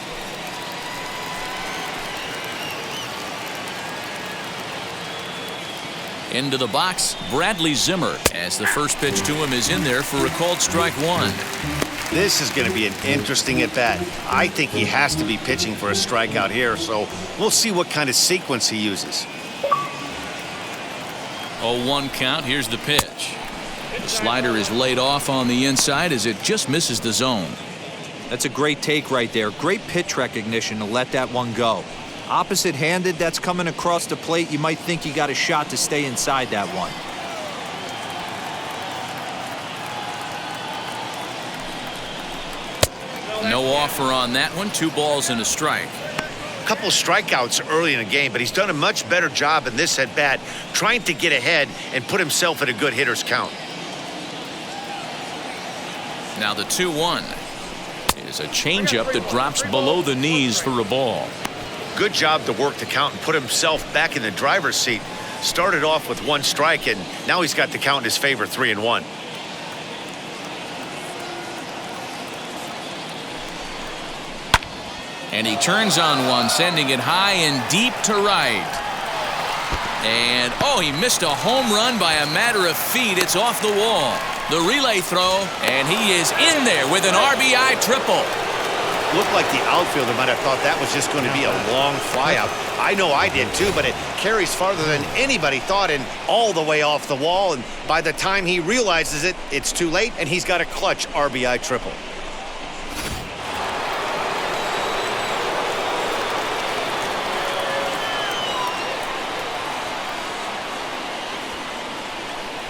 Into the box, Bradley Zimmer, as the first pitch to him is in there for a called strike 1. This is going to be an interesting at-bat. I think he has to be pitching for a strikeout here, so we'll see what kind of sequence he uses. 0-1 count. Here's the pitch. The slider is laid off on the inside as it just misses the zone. That's a great take right there. Great pitch recognition to let that one go. Opposite-handed, that's coming across the plate. You might think you got a shot to stay inside that one. No offer on that one. 2 balls and a strike. A couple strikeouts early in the game, but he's done a much better job in this at-bat trying to get ahead and put himself at a good hitter's count. Now the 2-1 is a changeup that drops below the knees for a ball. Good job to work the count and put himself back in the driver's seat. Started off with 1 strike, and now he's got the count in his favor, 3-1. And he turns on one, sending it high and deep to right. And, oh, he missed a home run by a matter of feet. It's off the wall. The relay throw, and he is in there with an RBI triple. Looked like the outfielder might have thought that was just going to be a long flyout. I know I did too, but it carries farther than anybody thought and all the way off the wall. And by the time he realizes it, it's too late, and he's got a clutch RBI triple.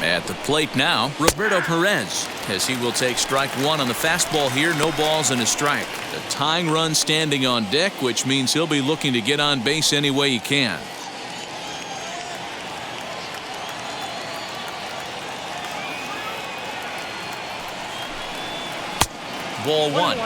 At the plate now, Roberto Perez, as he will take strike 1 on the fastball here. No balls and a strike. The tying run standing on deck, which means he'll be looking to get on base any way he can. Ball 1.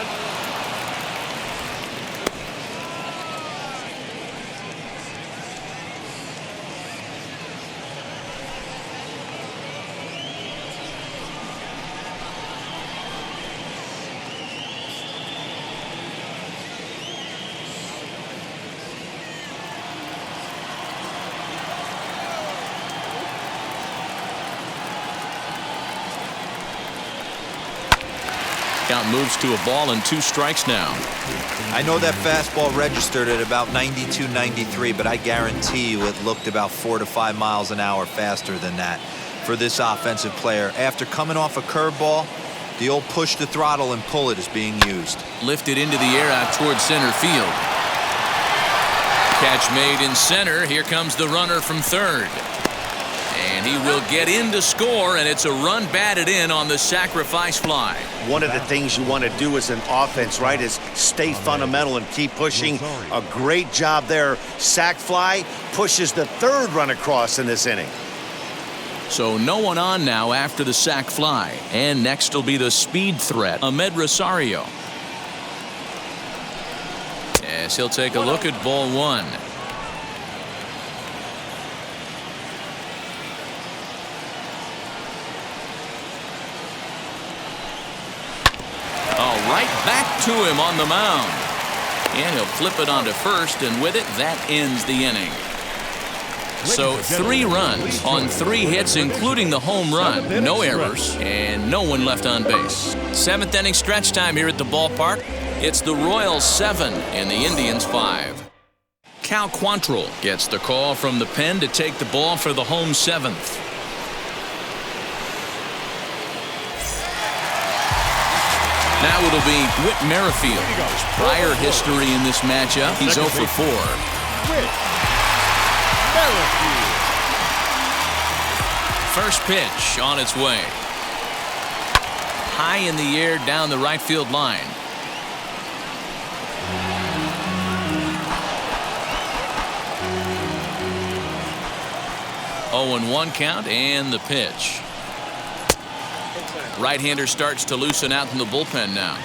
Count moves to a ball and 2 strikes now. I know that fastball registered at about 92, 93, but I guarantee you it looked about 4 to 5 miles an hour faster than that for this offensive player. After coming off a curveball, the old push the throttle and pull it is being used. Lifted into the air out towards center field. Catch made in center. Here comes the runner from third. And he will get in to score, and it's a run batted in on the sacrifice fly. One of the things you want to do as an offense, right, is stay fundamental and keep pushing. A great job there. Sac fly pushes the third run across in this inning. So no one on now after the sac fly. And next will be the speed threat, Amed Rosario. As he'll take a look at ball 1. Right back to him on the mound. And he'll flip it onto first, and with it, that ends the inning. So 3 runs on 3 hits, including the home run. No errors, and no one left on base. 7th inning stretch time here at the ballpark. It's the Royals 7 and the Indians 5. Cal Quantrill gets the call from the pen to take the ball for the home 7th. Now it'll be Whit Merrifield. His prior history in this matchup, he's 0 for 4. Whit Merrifield. First pitch on its way. High in the air down the right field line. Oh, and 1 count, and the pitch. Right-hander starts to loosen out in the bullpen now.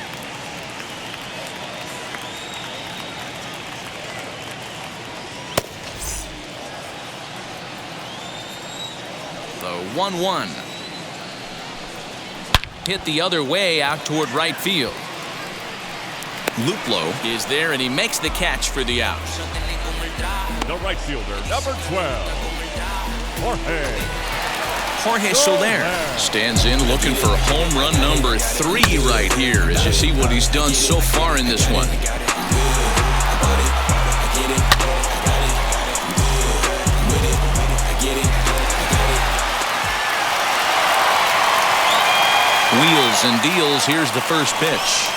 The 1-1. Hit the other way out toward right field. Luplow is there, and he makes the catch for the out. The right fielder, number 12, Jorge Soler stands in looking for home run number 3 right here as you see what he's done so far in this one. Wheels and deals. Here's the first pitch.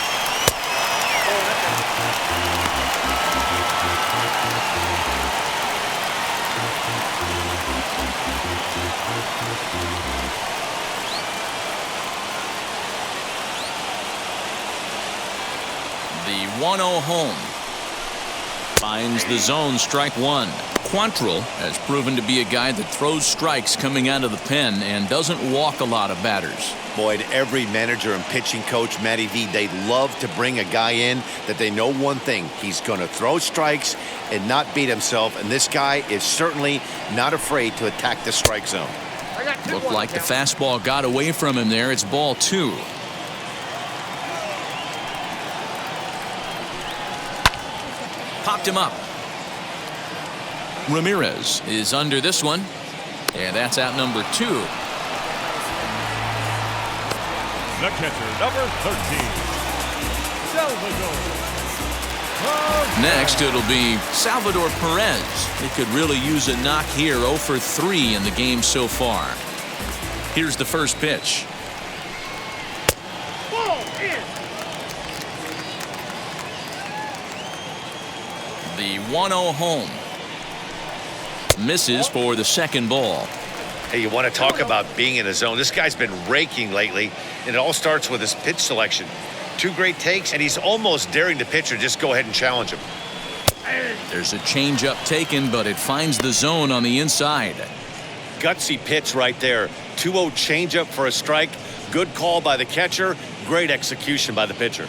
The 1-0 home. Finds the zone, strike 1. Quantrill has proven to be a guy that throws strikes coming out of the pen and doesn't walk a lot of batters. Boyd, every manager and pitching coach, Matty V, they love to bring a guy in that they know one thing. He's going to throw strikes and not beat himself, and this guy is certainly not afraid to attack the strike zone. Looked like the fastball got away from him there. It's ball 2. Popped him up. Ramirez is under this one, and that's out number 2. The catcher, number 13, Salvador. Next, it'll be Salvador Perez. He could really use a knock here. 0 for 3 in the game so far. Here's the first pitch. Ball in. The 1-0 home. Misses for the second ball. Hey, you want to talk about being in the zone. This guy's been raking lately, and it all starts with his pitch selection. 2 great takes, and he's almost daring the pitcher just go ahead and challenge him. There's a changeup taken, but it finds the zone on the inside. Gutsy pitch right there. 2-0 changeup for a strike. Good call by the catcher. Great execution by the pitcher.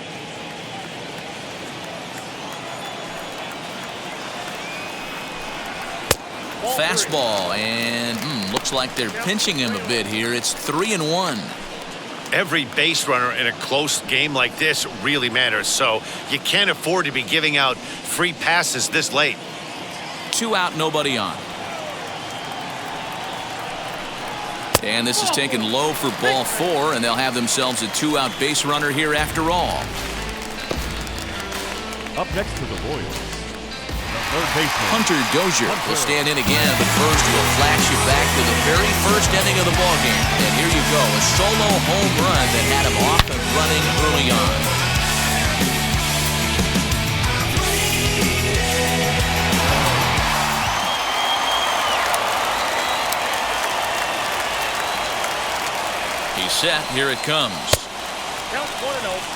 Fastball, and looks like they're pinching him a bit here. It's 3-1. Every base runner in a close game like this really matters, so you can't afford to be giving out free passes this late. 2 out, nobody on. And this is taken low for ball 4, and they'll have themselves a 2-out base runner here after all. Up next for the Royals, the third baseman, Hunter Dozier will stand in again, but first we'll flash you back to the very first inning of the ballgame. And here you go, a solo home run that had him off and running early on. He's set. Here it comes. Count 1-0.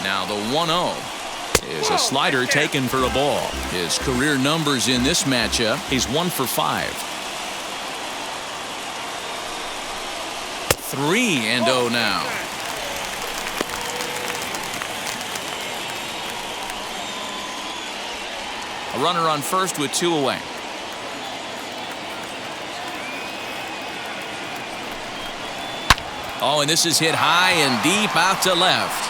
Now the 1-0 is a slider taken for a ball. His career numbers in this matchup, he's 1 for 5. 3-0 now. A runner on first with 2 away. Oh, and this is hit high and deep out to left.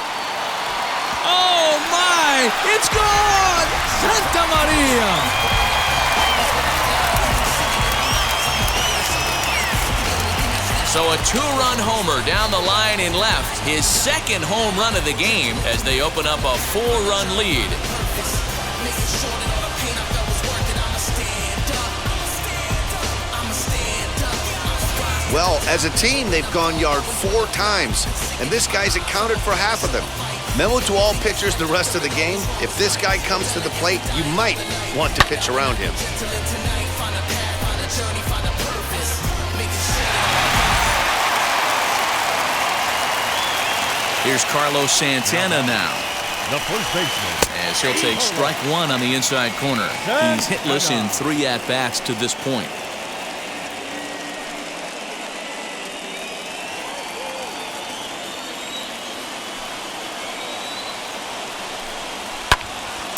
Oh, my! It's gone! Santa Maria! So a 2-run homer down the line in left. His second home run of the game as they open up a 4-run lead. Well, as a team, they've gone yard 4 times, and this guy's accounted for half of them. Memo to all pitchers the rest of the game, if this guy comes to the plate, you might want to pitch around him. Here's Carlos Santana now, the first baseman, as he'll take strike 1 on the inside corner. He's hitless in 3 at-bats to this point.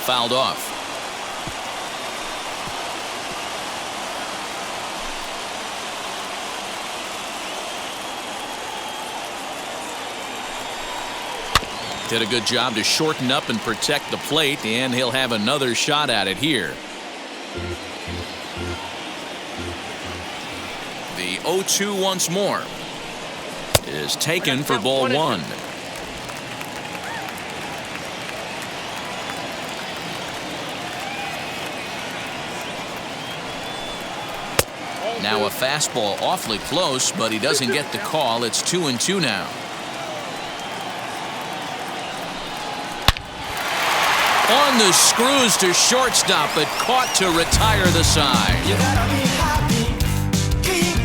Fouled off. Did a good job to shorten up and protect the plate, and he'll have another shot at it here. The 0-2 once more is taken for ball 1. Now a fastball awfully close, but he doesn't get the call. It's 2-2 now. On the screws to shortstop, but caught to retire the side.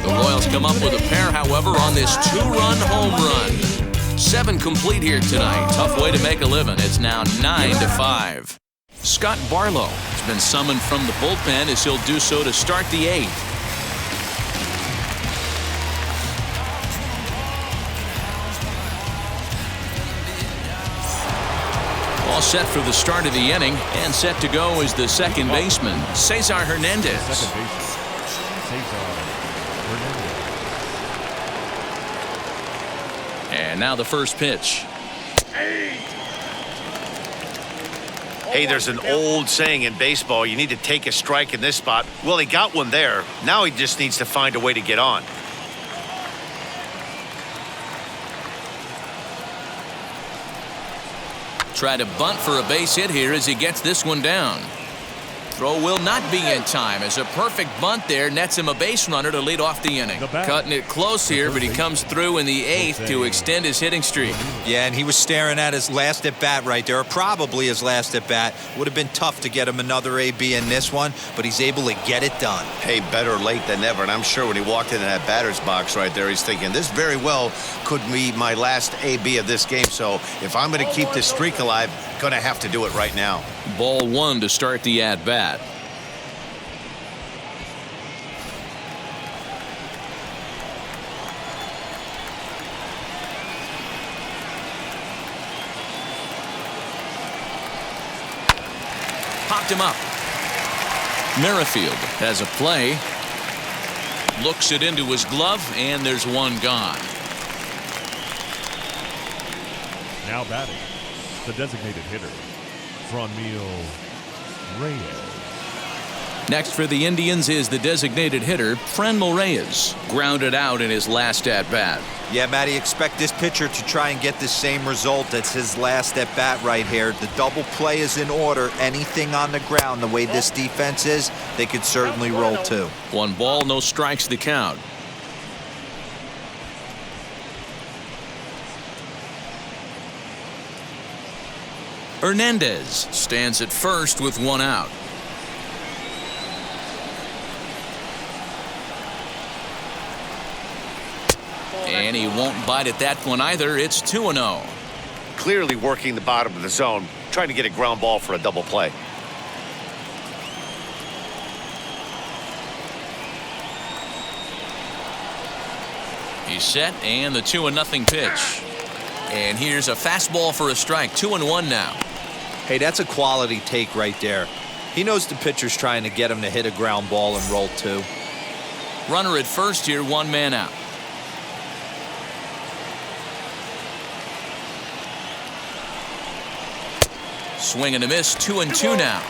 The Royals come up with a pair, however, on this 2-run home run. 7 complete here tonight. Tough way to make a living. It's now 9-5. Scott Barlow has been summoned from the bullpen as he'll do so to start the 8th. All set for the start of the inning, and set to go is the second baseman, Cesar Hernandez. second baseman, Cesar Hernandez. And now the first pitch. Hey, there's an old saying in baseball, you need to take a strike in this spot. Well, he got one there. Now he just needs to find a way to get on. Try to bunt for a base hit here as he gets this one down. Throw will not be in time as a perfect bunt there nets him a base runner to lead off the inning. Cutting it close here, but he comes through in the 8th to extend his hitting streak. Yeah, and he was staring at his last at-bat right there, or probably his last at-bat. Would have been tough to get him another AB in this one, but he's able to get it done. Hey, better late than never, and I'm sure when he walked into that batter's box right there, he's thinking, this very well could be my last AB of this game, so if I'm going to keep this streak alive, going to have to do it right now. Ball 1 to start the at-bat. Popped him up. Merrifield has a play. Looks it into his glove, and there's one gone. Now batting, the designated hitter, Franmil Reyes. Next for the Indians is the designated hitter, Franmil Reyes, grounded out in his last at-bat. Yeah, Matty, expect this pitcher to try and get the same result. That's his last at-bat right here. The double play is in order. Anything on the ground, the way this defense is, they could certainly roll too. 1 ball, no strikes the count. Hernandez stands at first with 1 out. And he won't bite at that one either. It's 2-0. Clearly working the bottom of the zone, trying to get a ground ball for a double play. He's set, and the 2-0 pitch. And here's a fastball for a strike. 2-1 now. Hey, that's a quality take right there. He knows the pitcher's trying to get him to hit a ground ball and roll too. Runner at first here, 1 man out. Swing and a miss, 2-2 now.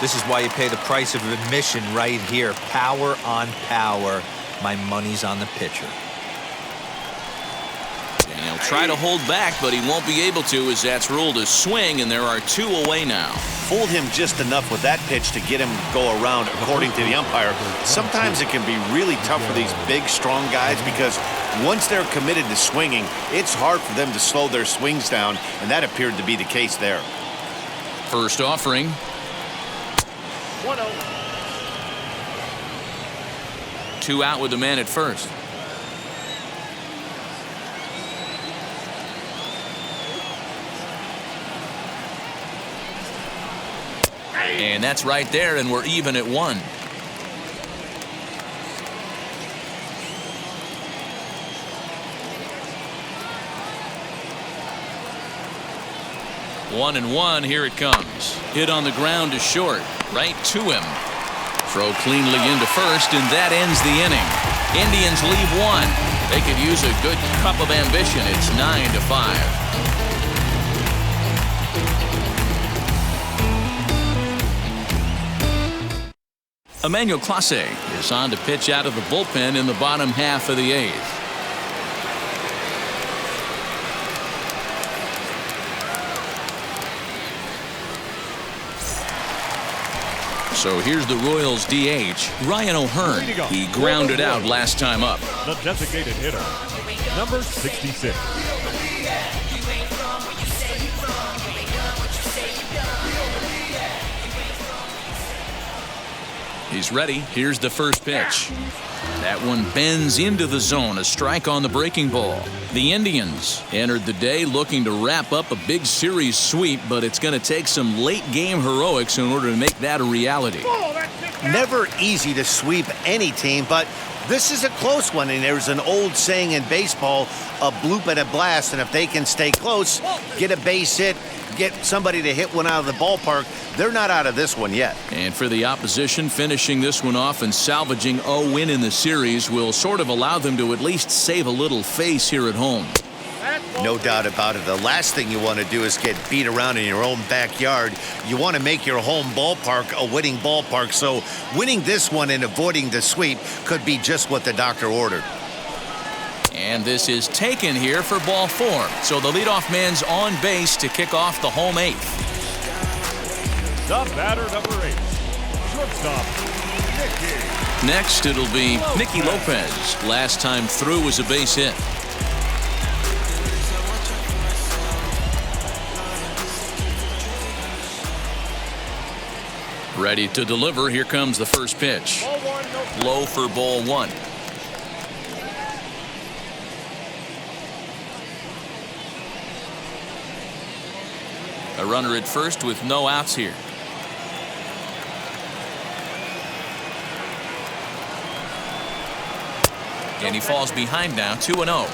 This is why you pay the price of admission right here. Power on power. My money's on the pitcher. And he'll try to hold back, but he won't be able to, as that's ruled a swing, and there are 2 away now. Fooled him just enough with that pitch to get him to go around, according to the umpire. Sometimes it can be really tough for these big, strong guys because once they're committed to swinging, it's hard for them to slow their swings down, and that appeared to be the case there. First offering. 1-0. 2 out with the man at first. And that's right there, and we're even at 1. One and 1, here it comes. Hit on the ground to short, right to him. Throw cleanly into first, and that ends the inning. Indians leave 1. They could use a good cup of ambition. It's 9-5. Emmanuel Clase is on to pitch out of the bullpen in the bottom half of the 8th. So here's the Royals DH, Ryan O'Hearn. He grounded out last time up. The designated hitter, number 66. He's ready. Here's the first pitch. That one bends into the zone. A strike on the breaking ball. The Indians entered the day looking to wrap up a big series sweep, but it's going to take some late game heroics in order to make that a reality. Never easy to sweep any team, but this is a close one, and there's an old saying in baseball, a bloop and a blast, and if they can stay close, get a base hit, get somebody to hit one out of the ballpark, they're not out of this one yet. And for the opposition, finishing this one off and salvaging a win in the series will sort of allow them to at least save a little face here at home. No doubt about it. The last thing you want to do is get beat around in your own backyard. You want to make your home ballpark a winning ballpark, so winning this one and avoiding the sweep could be just what the doctor ordered. And this is taken here for ball 4. So the leadoff man's on base to kick off the home 8th. The batter, number 8, shortstop, Nicky. Next, it'll be Nicky Lopez. Last time through was a base hit. Ready to deliver. Here comes the first pitch. Low for ball 1. A runner at first with no outs here. And he falls behind now, 2-0.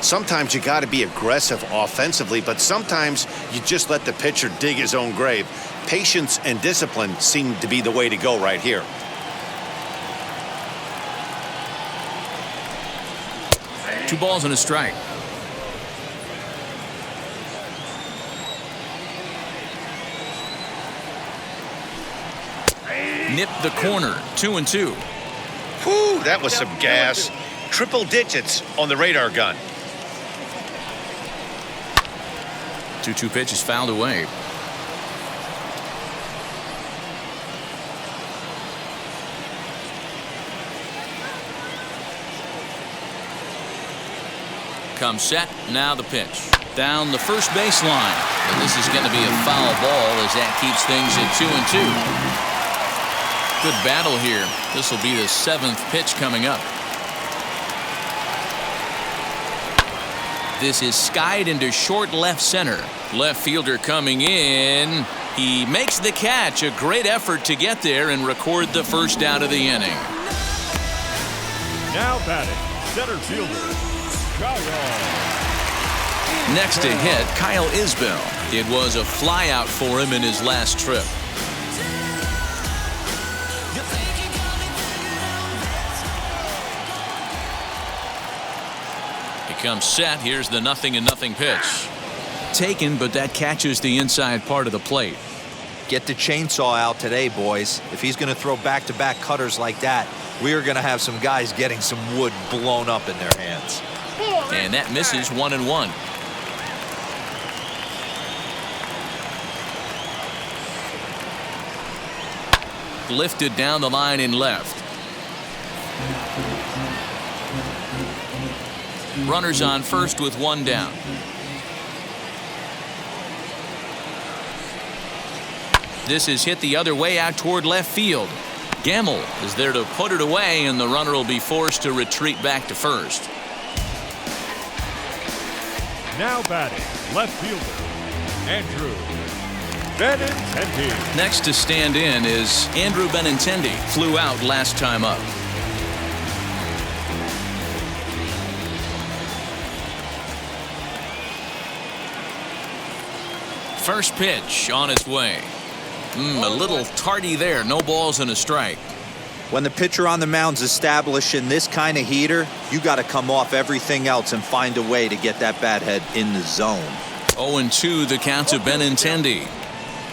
Sometimes you got to be aggressive offensively, but sometimes you just let the pitcher dig his own grave. Patience and discipline seem to be the way to go right here. Two balls and a strike. nipped the corner. 2-2. Whew, that was some gas. Triple digits on the radar gun. 2-2 pitch is fouled away. Comes set. Now the pitch. Down the first baseline. And this is going to be a foul ball as that keeps things at 2-2. Good battle here. This will be the 7th pitch coming up. This is skied into short left center. Left fielder coming in. He makes the catch. A great effort to get there and record the first out of the inning. Now batting, center fielder, Kyle. Next to hit, Kyle Isbell. It was a flyout for him in his last trip. He comes set. Here's the 0-0 pitch. Taken, but that catches the inside part of the plate. Get the chainsaw out today, boys. If he's going to throw back-to-back cutters like that, we are going to have some guys getting some wood blown up in their hands. And that misses 1-1. Lifted down the line in left. Runners on first with one down. This is hit the other way out toward left field. Gamble is there to put it away, and the runner will be forced to retreat back to first. Now batting, left fielder, Andrew Benintendi. Next to stand in is Andrew Benintendi. Flew out last time up. First pitch on its way. A little tardy there. No balls and a strike. When the pitcher on the mound's establishing this kind of heater, you got to come off everything else and find a way to get that bat head in the zone. 0-2 the count to Benintendi.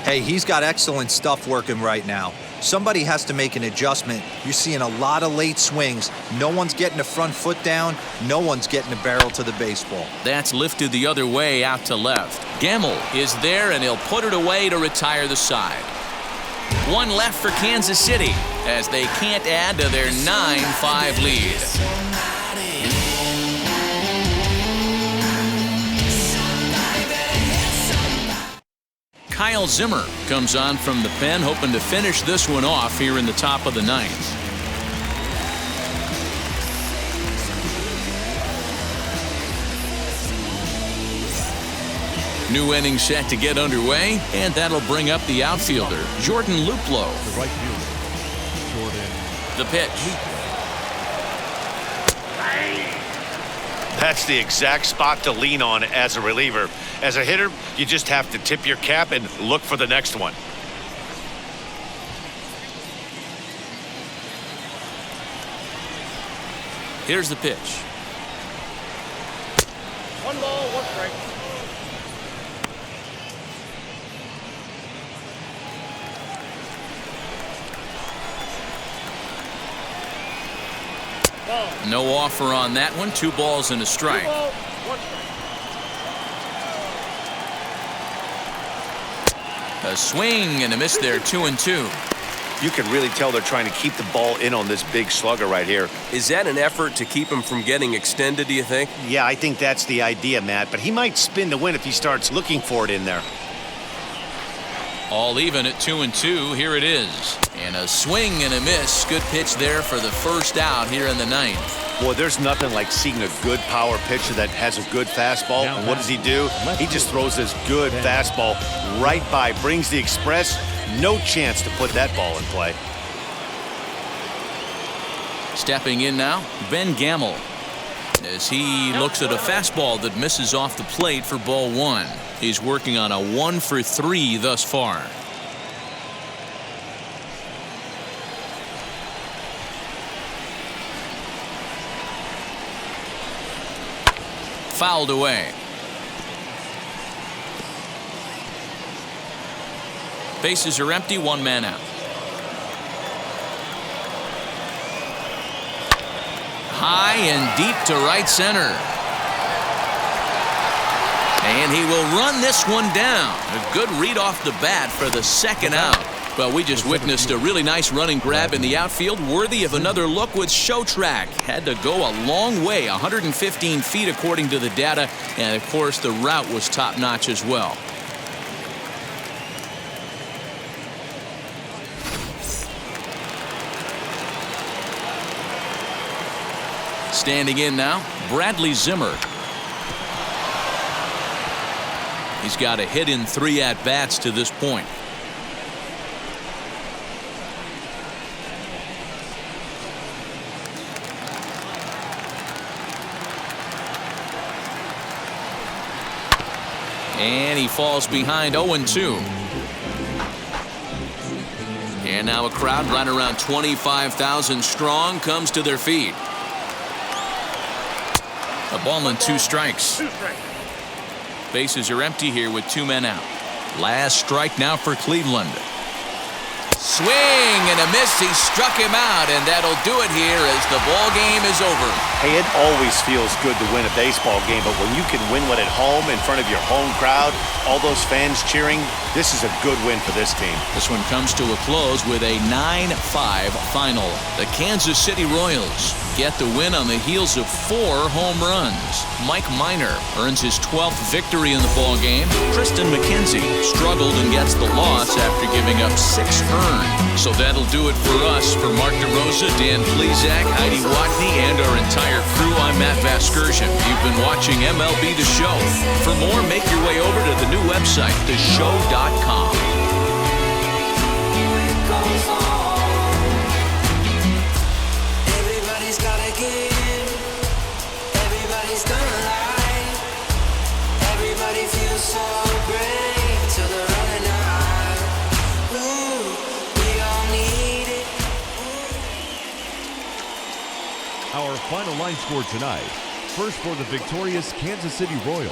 Hey, he's got excellent stuff working right now. Somebody has to make an adjustment. You're seeing a lot of late swings. No one's getting the front foot down. No one's getting the barrel to the baseball. That's lifted the other way out to left. Gamble is there, and he'll put it away to retire the side. One left for Kansas City as they can't add to their 9-5 lead. Kyle Zimmer comes on from the pen, hoping to finish this one off here in the top of the 9th. New inning set to get underway, and that'll bring up the outfielder, Jordan Luplow. The right fielder, Jordan. The pitch. That's the exact spot to lean on as a reliever. As a hitter, you just have to tip your cap and look for the next one. Here's the pitch. 1 ball, 1 strike. No offer on that one. 2 balls and a strike. 2 balls, 1 strike. A swing and a miss there. 2-2. You can really tell they're trying to keep the ball in on this big slugger right here. Is that an effort to keep him from getting extended, do you think? Yeah, I think that's the idea, Matt, but he might spin to win if he starts looking for it in there. All even at 2-2. Here it is. And a swing and a miss. Good pitch there for the first out here in the 9th. Boy, there's nothing like seeing a good power pitcher that has a good fastball. And what does he do? He just throws this good fastball right by, brings the express. No chance to put that ball in play. Stepping in now, Ben Gamble, as he looks at a fastball that misses off the plate for ball 1. He's working on a 1 for 3 thus far. Fouled away. Bases are empty, 1 man out. high and deep to right center. And he will run this one down. A good read off the bat for the second out. Well, we just witnessed a really nice running grab in the outfield, worthy of another look with Show Track. Had to go a long way, 115 feet according to the data, and of course the route was top-notch as well. Standing in now, Bradley Zimmer. He's got a hit in 3 at-bats to this point. And he falls behind 0-2. And now a crowd right around 25,000 strong comes to their feet. A ball and 2 strikes. Bases are empty here with 2 men out. Last strike now for Cleveland. Swing and a miss. He struck him out, and that'll do it here as the ball game is over. Hey, it always feels good to win a baseball game, but when you can win one at home in front of your home crowd, all those fans cheering, this is a good win for this team. This one comes to a close with a 9-5 final. The Kansas City Royals get the win on the heels of 4 home runs. Mike Minor earns his 12th victory in the ball game. Tristan McKenzie struggled and gets the loss after giving up 6 earned. So that'll do it for us. For Mark DeRosa, Dan Plesac, Heidi Watney, and our entire crew, I'm Matt Vasgersian. You've been watching MLB The Show. For more, make your way over to the new website, theshow.com. Everybody's gotta give. Everybody's gonna lie. Everybody feels so great till they're running out. Ooh, we all need it. Our final line score tonight. First for the victorious Kansas City Royals,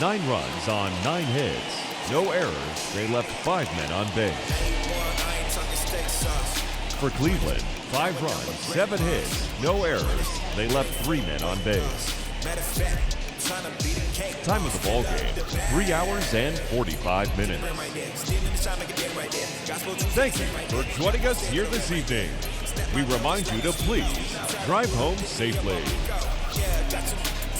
9 runs on 9 hits. No errors, they left 5 men on base. For Cleveland, 5 runs, 7 hits, no errors, they left 3 men on base. Time of the ball game, 3 hours and 45 minutes. Thank you for joining us here this evening. We remind you to please drive home safely.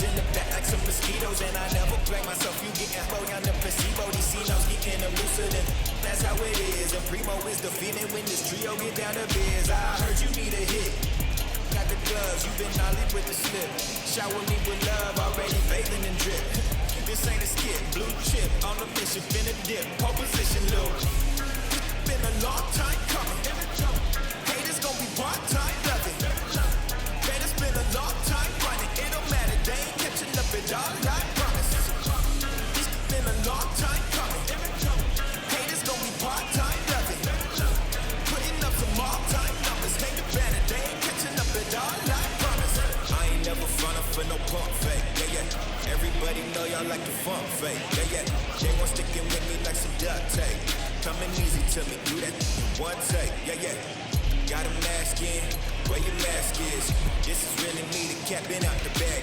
In the back like some mosquitoes, and I never blame myself. You getting low on the placebo, these C-notes getting elusive. That's how it is. And Primo is the feeling when this trio get down to biz. I heard you need a hit. Got the gloves, you've been nollied with the slip. Shower me with love, already bathing and drip. This ain't a skit, blue chip on the mission, finna dip, pole position loop. Been a long time coming. Haters gon' be part-time loving. Man, it's been a long time running. It don't matter, they ain't catching up at all, I promise. It's been a long time coming. Haters gon' be part-time loving. Putting up some all-time numbers. Hate the banner, they ain't catching up at all, I promise. I ain't never frontin' for no pump fake, yeah, yeah. Everybody know y'all like the funk fake, yeah, yeah. They want sticking with me like some duct tape. Coming easy to me, do that in one take, yeah, yeah. Got a mask in, where your mask is. This is really me, the captain out the bag.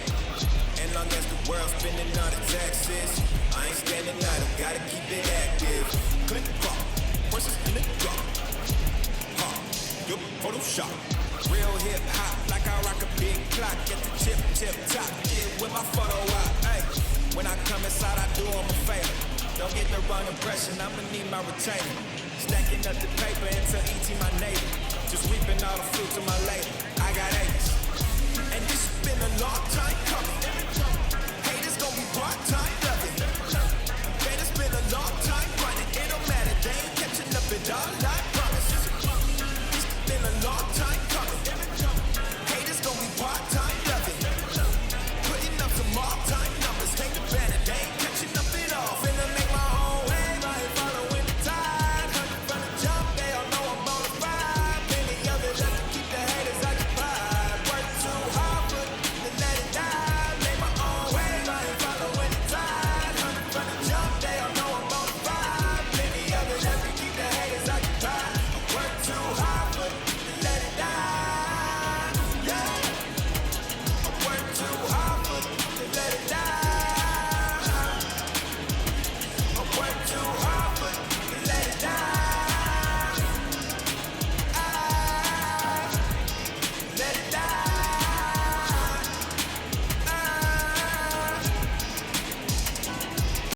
And long as the world's spending all the taxes, I ain't standing idle, gotta keep it active. Click clock, horses in the drop. Your Photoshop. Real hip hop, like I rock a big clock. Get the tip top, get with my photo op. Hey, when I come inside, I do them a favor. Don't get the wrong impression, I'ma need my retainer. Stacking up the paper until E.T. my neighbor. Just reaping all the fruits of my labor. I got acres. And this has been a long time coming.